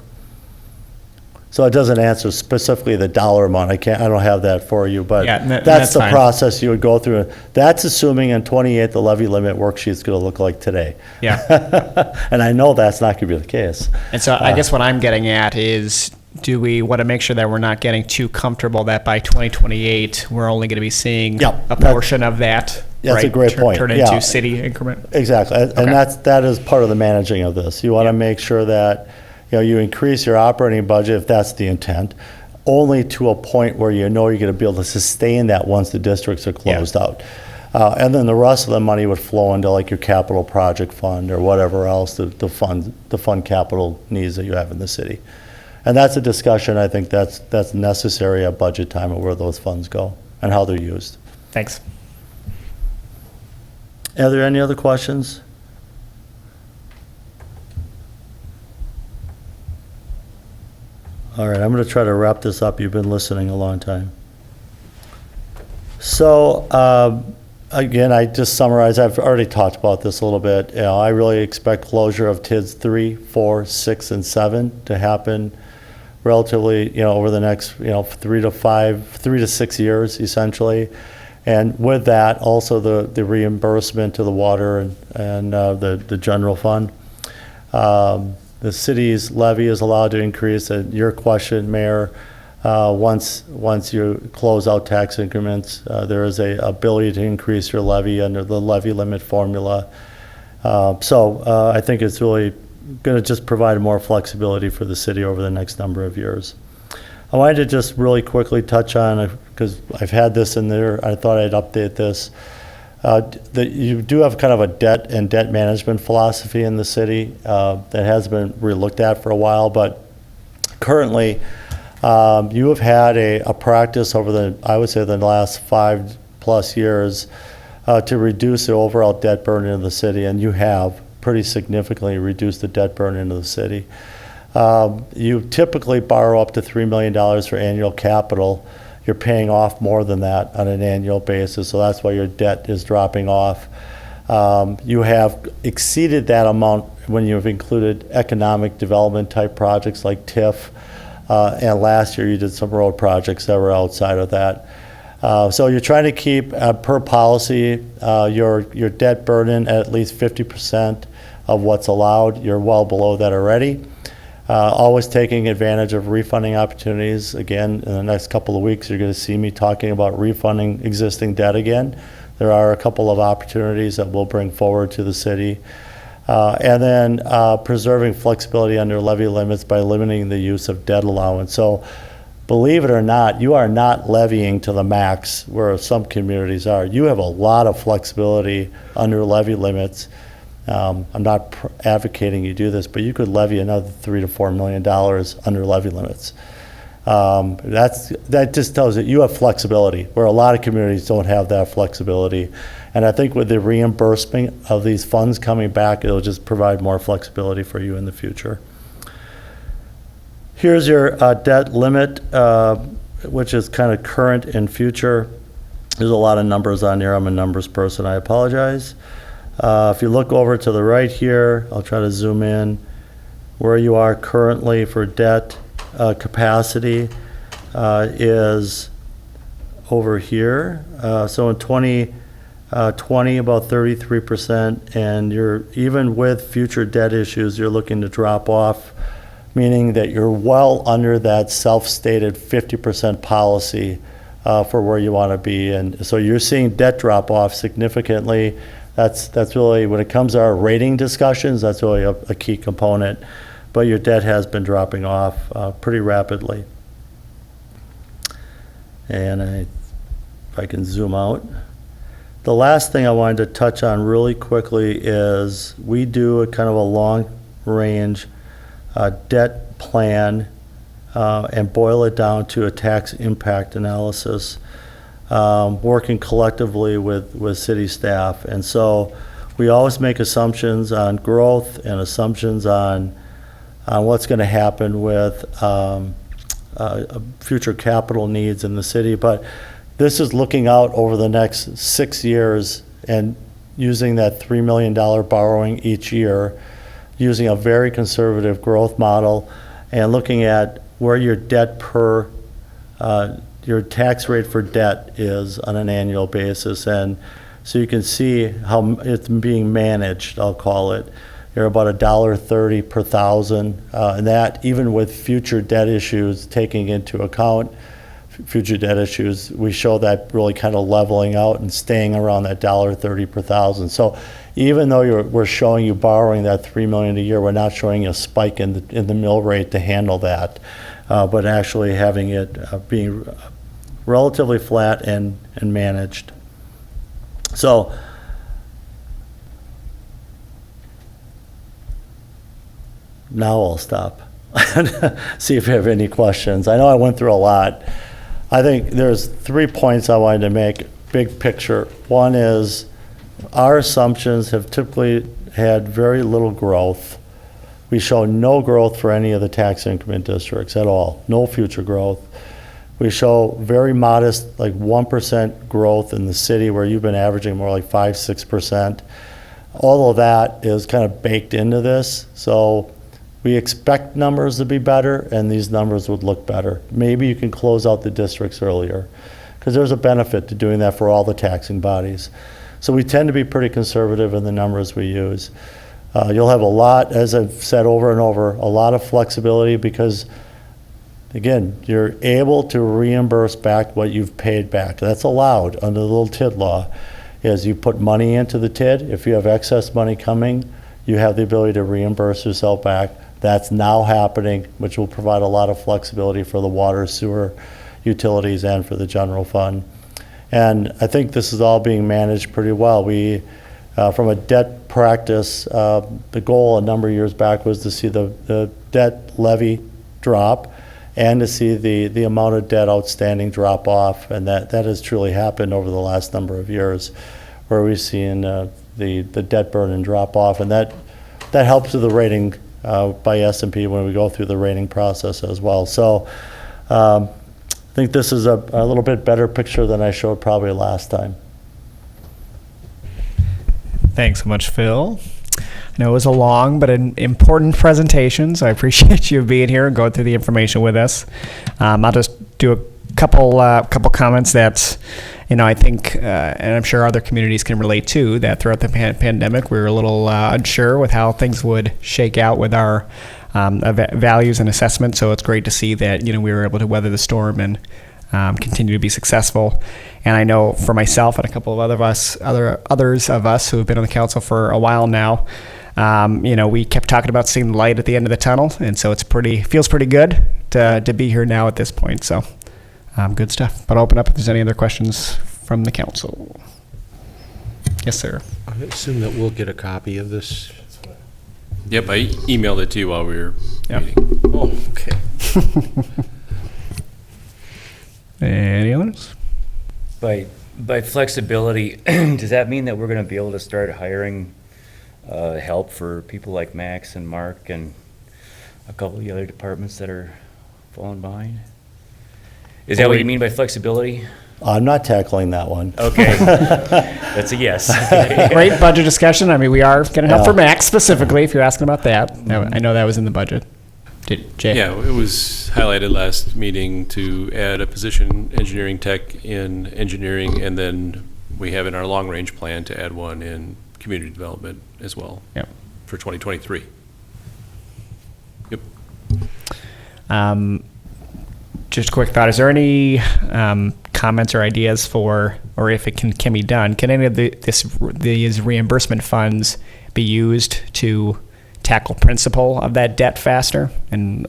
So it doesn't answer specifically the dollar amount. I don't have that for you, but that's the fine. process you would go through. That's assuming in 28 the levy limit worksheet is going to look like today. Yeah. And I know that's not going to be the case. And so I guess what I'm getting at is, do we want to make sure that we're not getting too comfortable that by 2028, we're only going to be seeing a portion of that? That's a great point. Turn into city increment? Exactly. And that is part of the managing of this. You want to make sure that you increase your operating budget, if that's the intent, only to a point where you know you're going to be able to sustain that once the districts are closed out. And then the rest of the money would flow into like your capital project fund or whatever else to fund capital needs that you have in the city. And that's a discussion I think that's necessary at budget time of where those funds go and how they're used. Thanks. Are there any other questions? All right, I'm going to try to wrap this up. You've been listening a long time. So, again, I just summarized. I've already talked about this a little bit. I really expect closure of TIDs 3, 4, 6, and 7 to happen relatively, over the next, 3 to 6 years, essentially. And with that, also the reimbursement to the water and the general fund. The city's levy is allowed to increase. Your question, Mayor, once you close out tax increments, there is a ability to increase your levy under the levy limit formula. So I think it's really going to just provide more flexibility for the city over the next number of years. I wanted to just really quickly touch on, because I've had this in there, I thought I'd update this. That you do have kind of a debt and debt management philosophy in the city that has been relooked at for a while, but currently you have had a practice over the last 5+ years to reduce the overall debt burden in the city, and you have pretty significantly reduced the debt burden into the city. You typically borrow up to $3 million for annual capital. You're paying off more than that on an annual basis, so that's why your debt is dropping off. You have exceeded that amount when you've included economic development type projects like TIF, and last year you did some road projects that were outside of that. So you're trying to keep, per policy, your debt burden at least 50% of what's allowed. You're well below that already. Always taking advantage of refunding opportunities. Again, in the next couple of weeks, you're going to see me talking about refunding existing debt again. There are a couple of opportunities that we'll bring forward to the city. And then preserving flexibility under levy limits by limiting the use of debt allowance. So believe it or not, you are not levying to the max where some communities are. You have a lot of flexibility under levy limits. I'm not advocating you do this, but you could levy another $3 to $4 million under levy limits. That just tells you you have flexibility, where a lot of communities don't have that flexibility. And I think with the reimbursement of these funds coming back, it'll just provide more flexibility for you in the future. Here's your debt limit, which is kind of current and future. There's a lot of numbers on here. I'm a numbers person. I apologize. If you look over to the right here, I'll try to zoom in. Where you are currently for debt capacity is over here. So in 2020, about 33%, and you're even with future debt issues, you're looking to drop off, meaning that you're well under that self-stated 50% policy for where you want to be. And so you're seeing debt drop off significantly. That's really, when it comes to our rating discussions, that's really a key component. But your debt has been dropping off pretty rapidly. And if I can zoom out. The last thing I wanted to touch on really quickly is we do a kind of a long-range debt plan and boil it down to a tax impact analysis, working collectively with city staff. And so we always make assumptions on growth and assumptions on what's going to happen with future capital needs in the city. But this is looking out over the next 6 years and using that $3 million borrowing each year, using a very conservative growth model, and looking at where your debt your tax rate for debt is on an annual basis. And so you can see how it's being managed, I'll call it. You're about $1.30 per thousand, and that even with future debt issues, taking into account future debt issues, we show that really kind of leveling out and staying around that $1.30 per thousand. So even though we're showing you borrowing that $3 million a year, we're not showing you a spike in the mill rate to handle that, but actually having it being relatively flat and managed. So now I'll stop. See if you have any questions. I know I went through a lot. I think there's 3 points I wanted to make, big picture. One is our assumptions have typically had very little growth. We show no growth for any of the tax increment districts at all, no future growth. We show very modest, like 1% growth in the city, where you've been averaging more like 5-6%. All of that is kind of baked into this. So we expect numbers to be better, and these numbers would look better. Maybe you can close out the districts earlier, because there's a benefit to doing that for all the taxing bodies. So we tend to be pretty conservative in the numbers we use. You'll have a lot, as I've said over and over, a lot of flexibility, because again, you're able to reimburse back what you've paid back. That's allowed under the little TID law, is you put money into the TID. If you have excess money coming, you have the ability to reimburse yourself back. That's now happening, which will provide a lot of flexibility for the water, sewer, utilities, and for the general fund. And I think this is all being managed pretty well. We, from a debt practice, the goal a number of years back was to see the debt levy drop and to see the amount of debt outstanding drop off. And that has truly happened over the last number of years, where we've seen the debt burden drop off. And that helps with the rating by S&P when we go through the rating process as well. So I think this is a little bit better picture than I showed probably last time. Thanks so much, Phil. I know it was a long but an important presentation, so I appreciate you being here and going through the information with us. I'll just do a couple comments that, I think, and I'm sure other communities can relate to, that throughout the pandemic, we were a little unsure with how things would shake out with our values and assessment. So it's great to see that, we were able to weather the storm and continue to be successful. And I know for myself and a couple of others of us who have been on the council for a while now, we kept talking about seeing the light at the end of the tunnel. And so feels pretty good to be here now at this point. So good stuff. But I'll open up if there's any other questions from the council. Yes, sir. I assume that we'll get a copy of this. Yep, I emailed it to you while we were Yep. meeting. Oh, okay. Any others? By flexibility, does that mean that we're going to be able to start hiring help for people like Max and Mark and a couple of the other departments that are falling behind? Is that what you mean by flexibility? I'm not tackling that one. Okay, that's a yes. Great budget discussion. I mean, we are getting help for Max specifically, if you're asking about that. I know that was in the budget. Jay? Yeah, it was highlighted last meeting to add a position, engineering tech in engineering, and then we have in our long-range plan to add one in community development as well. Yep. For 2023. Yep. Just a quick thought. Is there any comments or ideas for, or if it can be done, can any of these reimbursement funds be used to tackle principal of that debt faster? And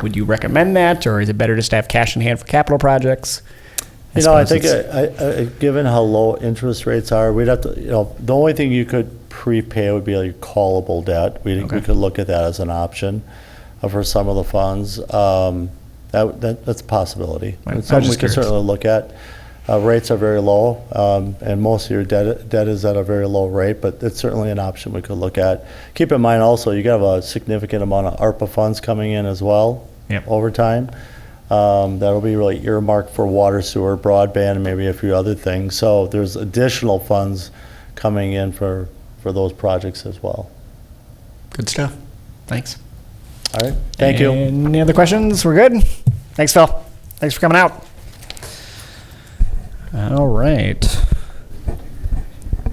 would you recommend that, or is it better just to have cash in hand for capital projects? I think given how low interest rates are, we'd have to, the only thing you could prepay would be like callable debt. We could look at that as an option for some of the funds. That's a possibility. Right. It's something we can certainly look at. Rates are very low, and most of your debt is at a very low rate, but it's certainly an option we could look at. Keep in mind also, you have a significant amount of ARPA funds coming in as well over time. That'll be really earmarked for water, sewer, broadband, and maybe a few other things. So there's additional funds coming in for those projects as well. Good stuff. Thanks. All right. Thank you. Any other questions? We're good? Thanks, Phil. Thanks for coming out. All right.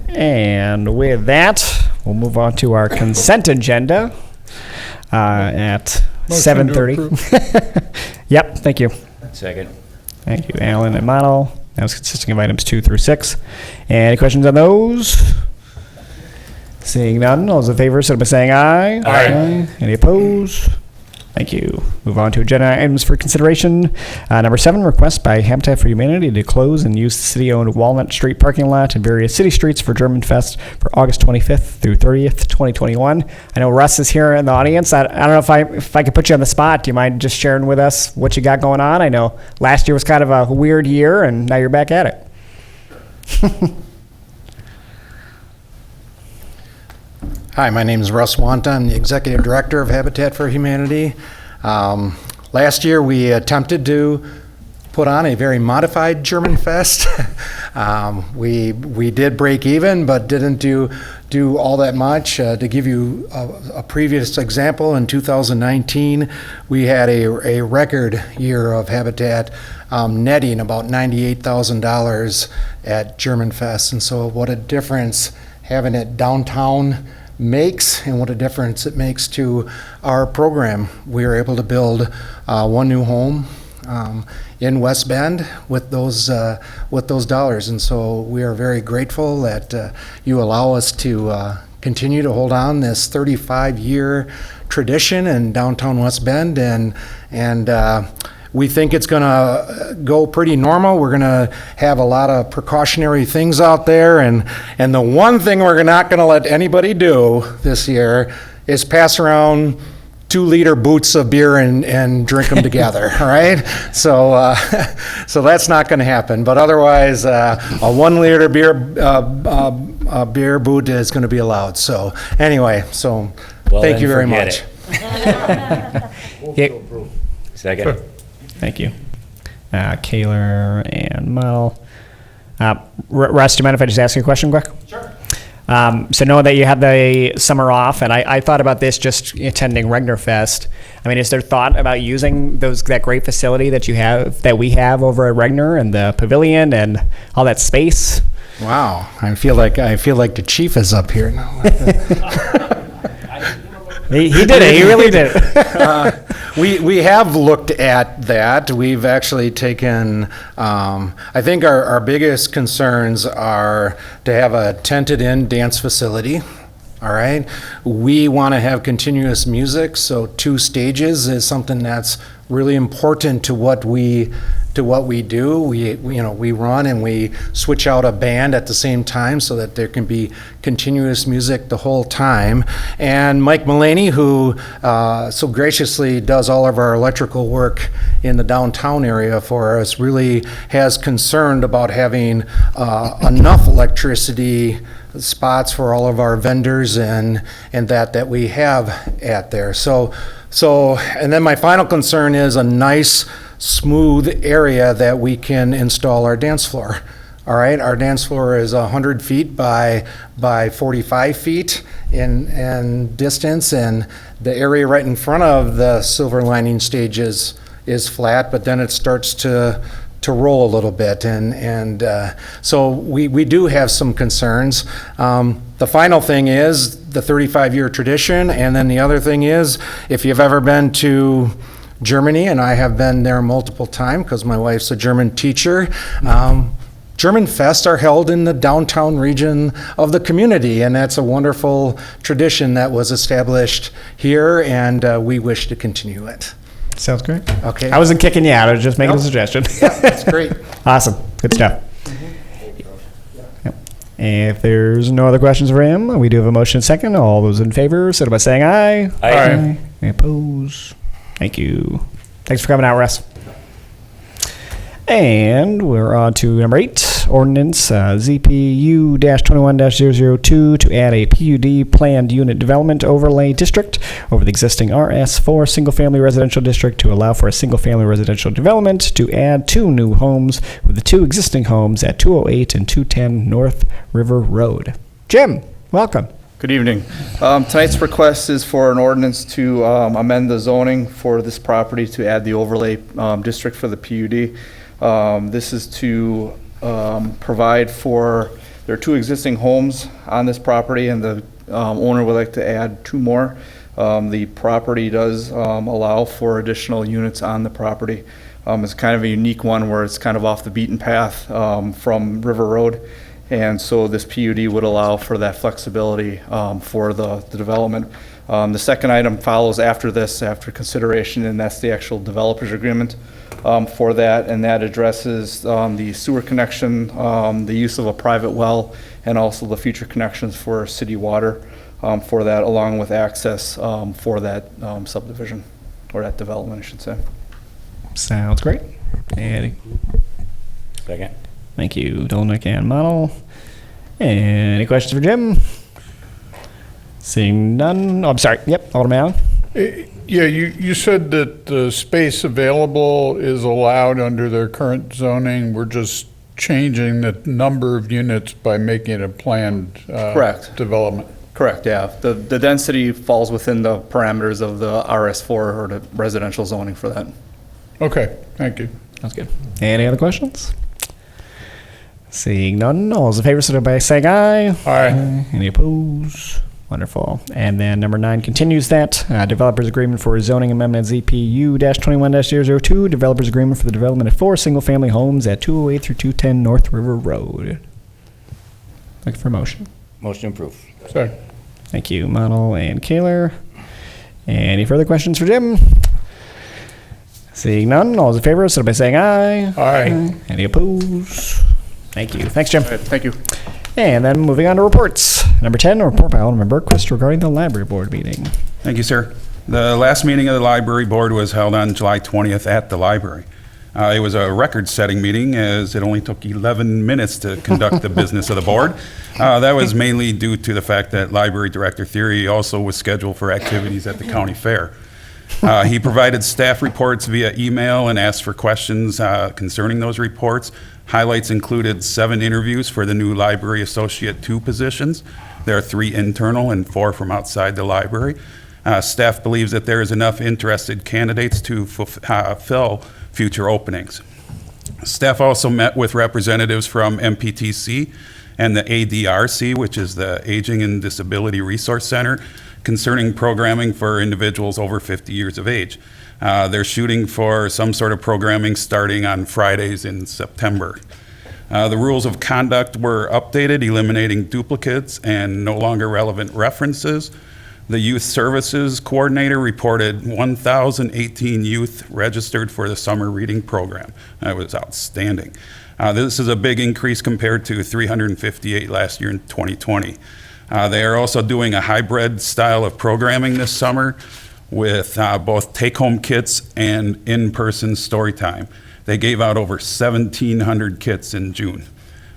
And with that, we'll move on to our consent agenda at 7:30. Yep, thank you. Second. Thank you, Alan and Monel. That was consisting of items 2 through 6. Any questions on those? Seeing none, all those in favor, signify by saying aye. Aye. Any opposed? Thank you. Move on to agenda items for consideration. Number 7, request by Habitat for Humanity to close and use the city-owned Walnut Street parking lot and various city streets for German Fest for August 25th through 30th, 2021. I know Russ is here in the audience. I don't know if I could put you on the spot. Do you mind just sharing with us what you got going on? I know last year was kind of a weird year, and now you're back at it. Hi, my name is Russ Wanton. I'm the Executive Director of Habitat for Humanity. Last year we attempted to put on a very modified German Fest. We did break even, but didn't do all that much. To give you a previous example, in 2019 we had a record year of Habitat, netting about $98,000 at German Fest. And so what a difference having it downtown makes, and what a difference it makes to our program. We were able to build one new home in West Bend with those dollars, and so we are very grateful that you allow us to continue to hold on this 35-year tradition in downtown West Bend, and we think it's going to go pretty normal. We're going to have a lot of precautionary things out there, and the one thing we're not going to let anybody do this year is pass around 2-liter boots of beer and drink them together. All right, so that's not going to happen. But otherwise, a 1-liter beer boot is going to be allowed. So anyway, thank you very much. Second. Thank you. Kaler and Mel. Russ, do you mind if I just ask you a question quick? Sure. So knowing that you had the summer off, and I thought about this just attending Regner Fest. I mean, is there thought about using that great facility that we have over at Regner and the pavilion and all that space? Wow, I feel like the chief is up here now. He did it. He really did it. We have looked at that. We've actually taken, I think our biggest concerns are to have a tented-in dance facility. all right? We want to have continuous music, so 2 stages is something that's really important to what we do. We run and we switch out a band at the same time so that there can be continuous music the whole time. And Mike Mullaney, who so graciously does all of our electrical work in the downtown area for us, really has concerned about having enough electricity spots for all of our vendors and that we have at there. So, and then my final concern is a nice, smooth area that we can install our dance floor. All right, our dance floor is 100 feet by 45 feet in distance, and the area right in front of the silver lining stage is flat, but then it starts to roll a little bit, and so we do have some concerns. The final thing is the 35-year tradition, and then the other thing is, if you've ever been to Germany, and I have been there multiple times because my wife's a German teacher, German Fests are held in the downtown region of the community, and that's a wonderful tradition that was established here, and we wish to continue it. Sounds great. Okay. I wasn't kicking you out. I was just making a suggestion. Yeah, that's great. Awesome. Good stuff. Yep. If there's no other questions for him, we do have a motion second. All those in favor, signify by saying aye. Aye. Any opposed? Thank you. Thanks for coming out, Russ. And we're on to number 8, Ordinance ZPU-21-002 to add a PUD planned unit development overlay district over the existing RS4 single-family residential district to allow for a single-family residential development to add 2 new homes with the 2 existing homes at 208 and 210 North River Road. Jim, welcome. Good evening. Tonight's request is for an ordinance to amend the zoning for this property to add the overlay district for the PUD. This is to provide for, there are 2 existing homes on this property, and the owner would like to add 2 more. The property does allow for additional units on the property. It's kind of a unique one where it's kind of off the beaten path from River Road. And so this PUD would allow for that flexibility for the development. The second item follows after this, after consideration, and that's the actual developer's agreement for that. And that addresses the sewer connection, the use of a private well, and also the future connections for city water for that, along with access for that subdivision, or that development, I should say. Sounds great. And Second. thank you, Dolnick and Model. Any questions for Jim? Seeing none. Oh, I'm sorry. Yep, Alderman Allen. Yeah, you said that the space available is allowed under their current zoning. We're just changing the number of units by making it a planned Correct. development. Correct, yeah. The density falls within the parameters of the RS4 or the residential zoning for that. Okay, thank you. Sounds good. Any other questions? Seeing none, all those in favor, signify by saying aye. Aye. Any opposed? Wonderful. And then number 9 continues that. Developers Agreement for Zoning Amendment ZPU-21-002. Developers Agreement for the development of 4 single-family homes at 208 through 210 North River Road. Looking for a motion. Motion approved. Sorry. Thank you, Model and Kaler. Any further questions for Jim? Seeing none, all those in favor, signify by saying aye. Aye. Any opposed? Thank you. Thanks, Jim. All right, thank you. And then moving on to reports. Number 10, a report by Alderman Berkus regarding the library board meeting. Thank you, sir. The last meeting of the library board was held on July 20th at the library. It was a record-setting meeting, as it only took 11 minutes to conduct the business of the board. That was mainly due to the fact that Library Director Theory also was scheduled for activities at the county fair. He provided staff reports via email and asked for questions concerning those reports. Highlights included 7 interviews for the new Library Associate 2 positions. There are 3 internal and 4 from outside the library. Staff believes that there is enough interested candidates to fill future openings. Staff also met with representatives from MPTC and the ADRC, which is the Aging and Disability Resource Center, concerning programming for individuals over 50 years of age. They're shooting for some sort of programming starting on Fridays in September. The rules of conduct were updated, eliminating duplicates and no longer relevant references. The Youth Services Coordinator reported 1,018 youth registered for the summer reading program. That was outstanding. This is a big increase compared to 358 last year in 2020. They are also doing a hybrid style of programming this summer with both take-home kits and in-person story time. They gave out over 1,700 kits in June.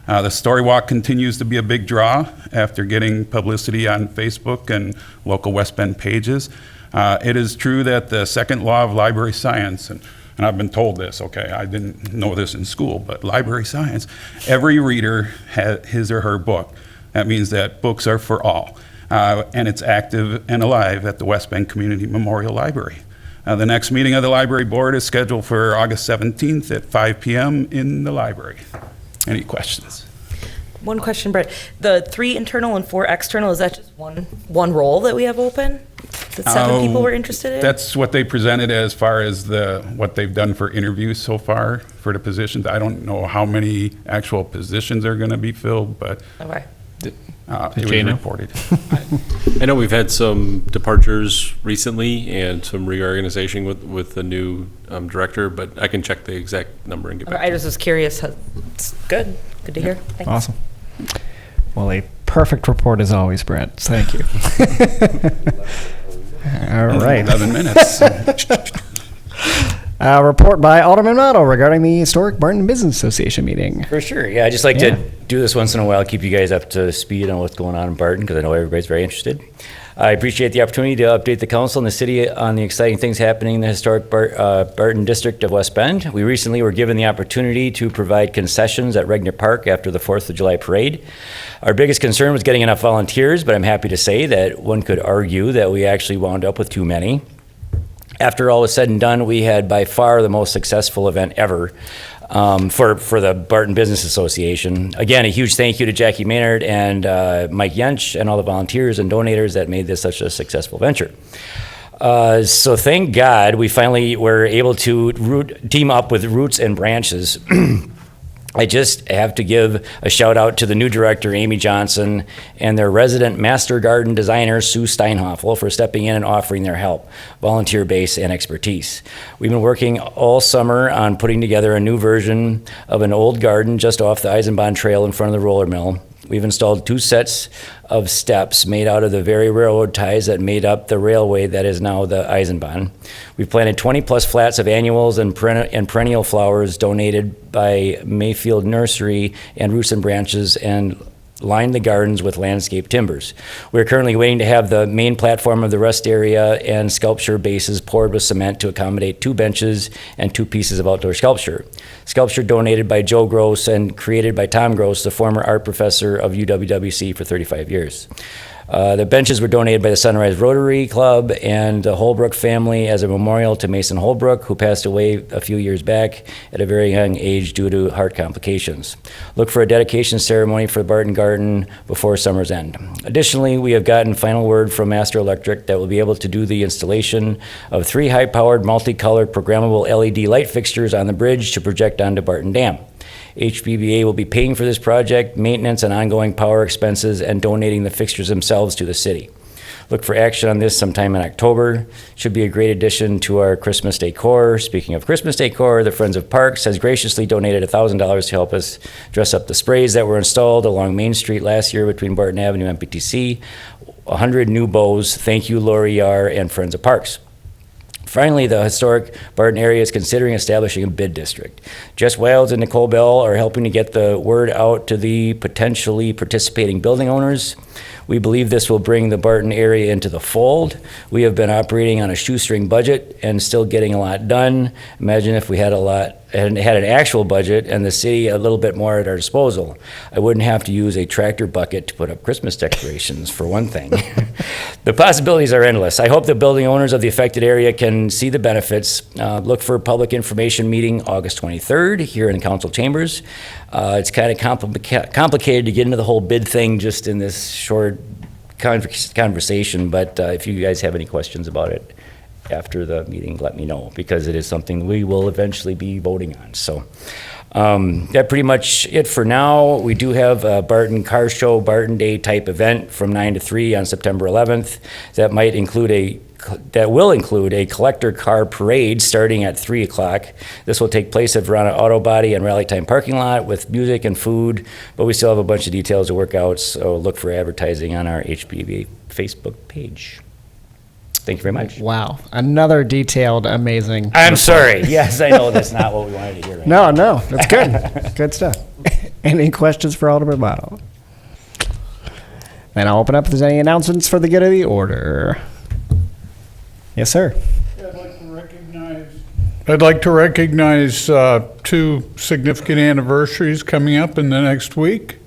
The Story Walk continues to be a big draw after getting publicity on Facebook and local West Bend pages. It is true that the second law of library science, and I've been told this, okay, I didn't know this in school, but library science, every reader has his or her book. That means that books are for all, and it's active and alive at the West Bend Community Memorial Library. The next meeting of the library board is scheduled for August 17th at 5 p.m. in the library. Any questions? One question, Brett. The 3 internal and 4 external, is that just one role that we have open? That 7 people were interested in? That's what they presented as far as what they've done for interviews so far for the positions. I don't know how many actual positions are going to be filled, but Okay. it was reported. I know we've had some departures recently and some reorganization with the new director, but I can check the exact number and get back. I just was curious. It's good. Good to hear. Thanks. Awesome. Well, a perfect report as always, Brett. Thank you. All right. 11 minutes. Report by Alderman Motto regarding the Historic Barton Business Association meeting. For sure, yeah. I just like to do this once in a while, keep you guys up to speed on what's going on in Barton, because I know everybody's very interested. I appreciate the opportunity to update the council and the city on the exciting things happening in the historic Barton district of West Bend. We recently were given the opportunity to provide concessions at Regner Park after the 4th of July parade. Our biggest concern was getting enough volunteers, but I'm happy to say that one could argue that we actually wound up with too many. After all was said and done, we had by far the most successful event ever for the Barton Business Association. Again, a huge thank you to Jackie Maynard and Mike Yench and all the volunteers and donators that made this such a successful venture. So thank God we finally were able to team up with Roots and Branches. I just have to give a shout out to the new director, Amy Johnson, and their resident master garden designer, Sue Steinhoffel, for stepping in and offering their help, volunteer base, and expertise. We've been working all summer on putting together a new version of an old garden just off the Eisenbahn Trail in front of the roller mill. We've installed 2 sets of steps made out of the very railroad ties that made up the railway that is now the Eisenbahn. We've planted 20 plus flats of annuals and perennial flowers donated by Mayfield Nursery and Roots and Branches, and lined the gardens with landscape timbers. We're currently waiting to have the main platform of the rest area and sculpture bases poured with cement to accommodate 2 benches and 2 pieces of outdoor sculpture. Sculpture donated by Joe Gross and created by Tom Gross, the former art professor of UWWC for 35 years. The benches were donated by the Sunrise Rotary Club and the Holbrook family as a memorial to Mason Holbrook, who passed away a few years back at a very young age due to heart complications. Look for a dedication ceremony for the Barton Garden before summer's end. Additionally, we have gotten final word from Master Electric that will be able to do the installation of 3 high-powered, multicolored, programmable LED light fixtures on the bridge to project onto Barton Dam. HPBA will be paying for this project, maintenance and ongoing power expenses, and donating the fixtures themselves to the city. Look for action on this sometime in October. Should be a great addition to our Christmas decor. Speaking of Christmas decor, the Friends of Parks has graciously donated $1,000 to help us dress up the sprays that were installed along Main Street last year between Barton Avenue and MPTC. 100 new bows. Thank you, Lori Yar and Friends of Parks. Finally, the historic Barton area is considering establishing a bid district. Jess Wilds and Nicole Bell are helping to get the word out to the potentially participating building owners. We believe this will bring the Barton area into the fold. We have been operating on a shoestring budget and still getting a lot done. Imagine if we had an actual budget and the city a little bit more at our disposal. I wouldn't have to use a tractor bucket to put up Christmas decorations, for one thing. The possibilities are endless. I hope the building owners of the affected area can see the benefits. Look for a public information meeting August 23rd here in council chambers. It's kind of complicated to get into the whole bid thing just in this short conversation, but if you guys have any questions about it after the meeting, let me know, because it is something we will eventually be voting on. So That pretty much it for now. We do have a Barton Car Show, Barton Day type event from 9 to 3 on September 11th. That will include a collector car parade starting at 3 o'clock. This will take place at Verona Auto Body and Rally Time parking lot with music and food, but we still have a bunch of details to work out, so look for advertising on our HPV Facebook page. Thank you very much. Wow. Another detailed, amazing. I'm sorry. Yes, I know that's not what we wanted to hear. Right No, that's good. Good stuff. Any questions for Alderman Bottle? Then I'll open up if there's any announcements for the good of the order. Yes, sir. I'd like to recognize 2 significant anniversaries coming up in the next week.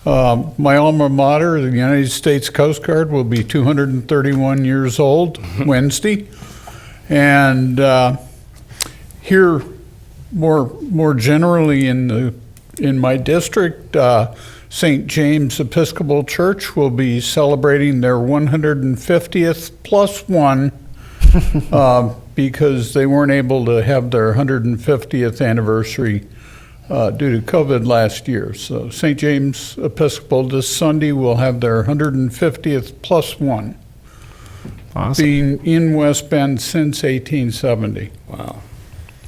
My alma mater, the United States Coast Guard, will be 231 years old Wednesday. And here, more generally in my district, St. James Episcopal Church will be celebrating their 150th plus one because they weren't able to have their 150th anniversary due to COVID last year. So St. James Episcopal this Sunday will have their 150th plus one. Awesome. Being in West Bend since 1870. Wow.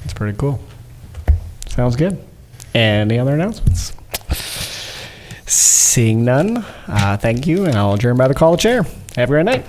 That's pretty cool. Sounds good. Any other announcements? Seeing none, thank you, and I'll adjourn by the call of chair. Have a great night.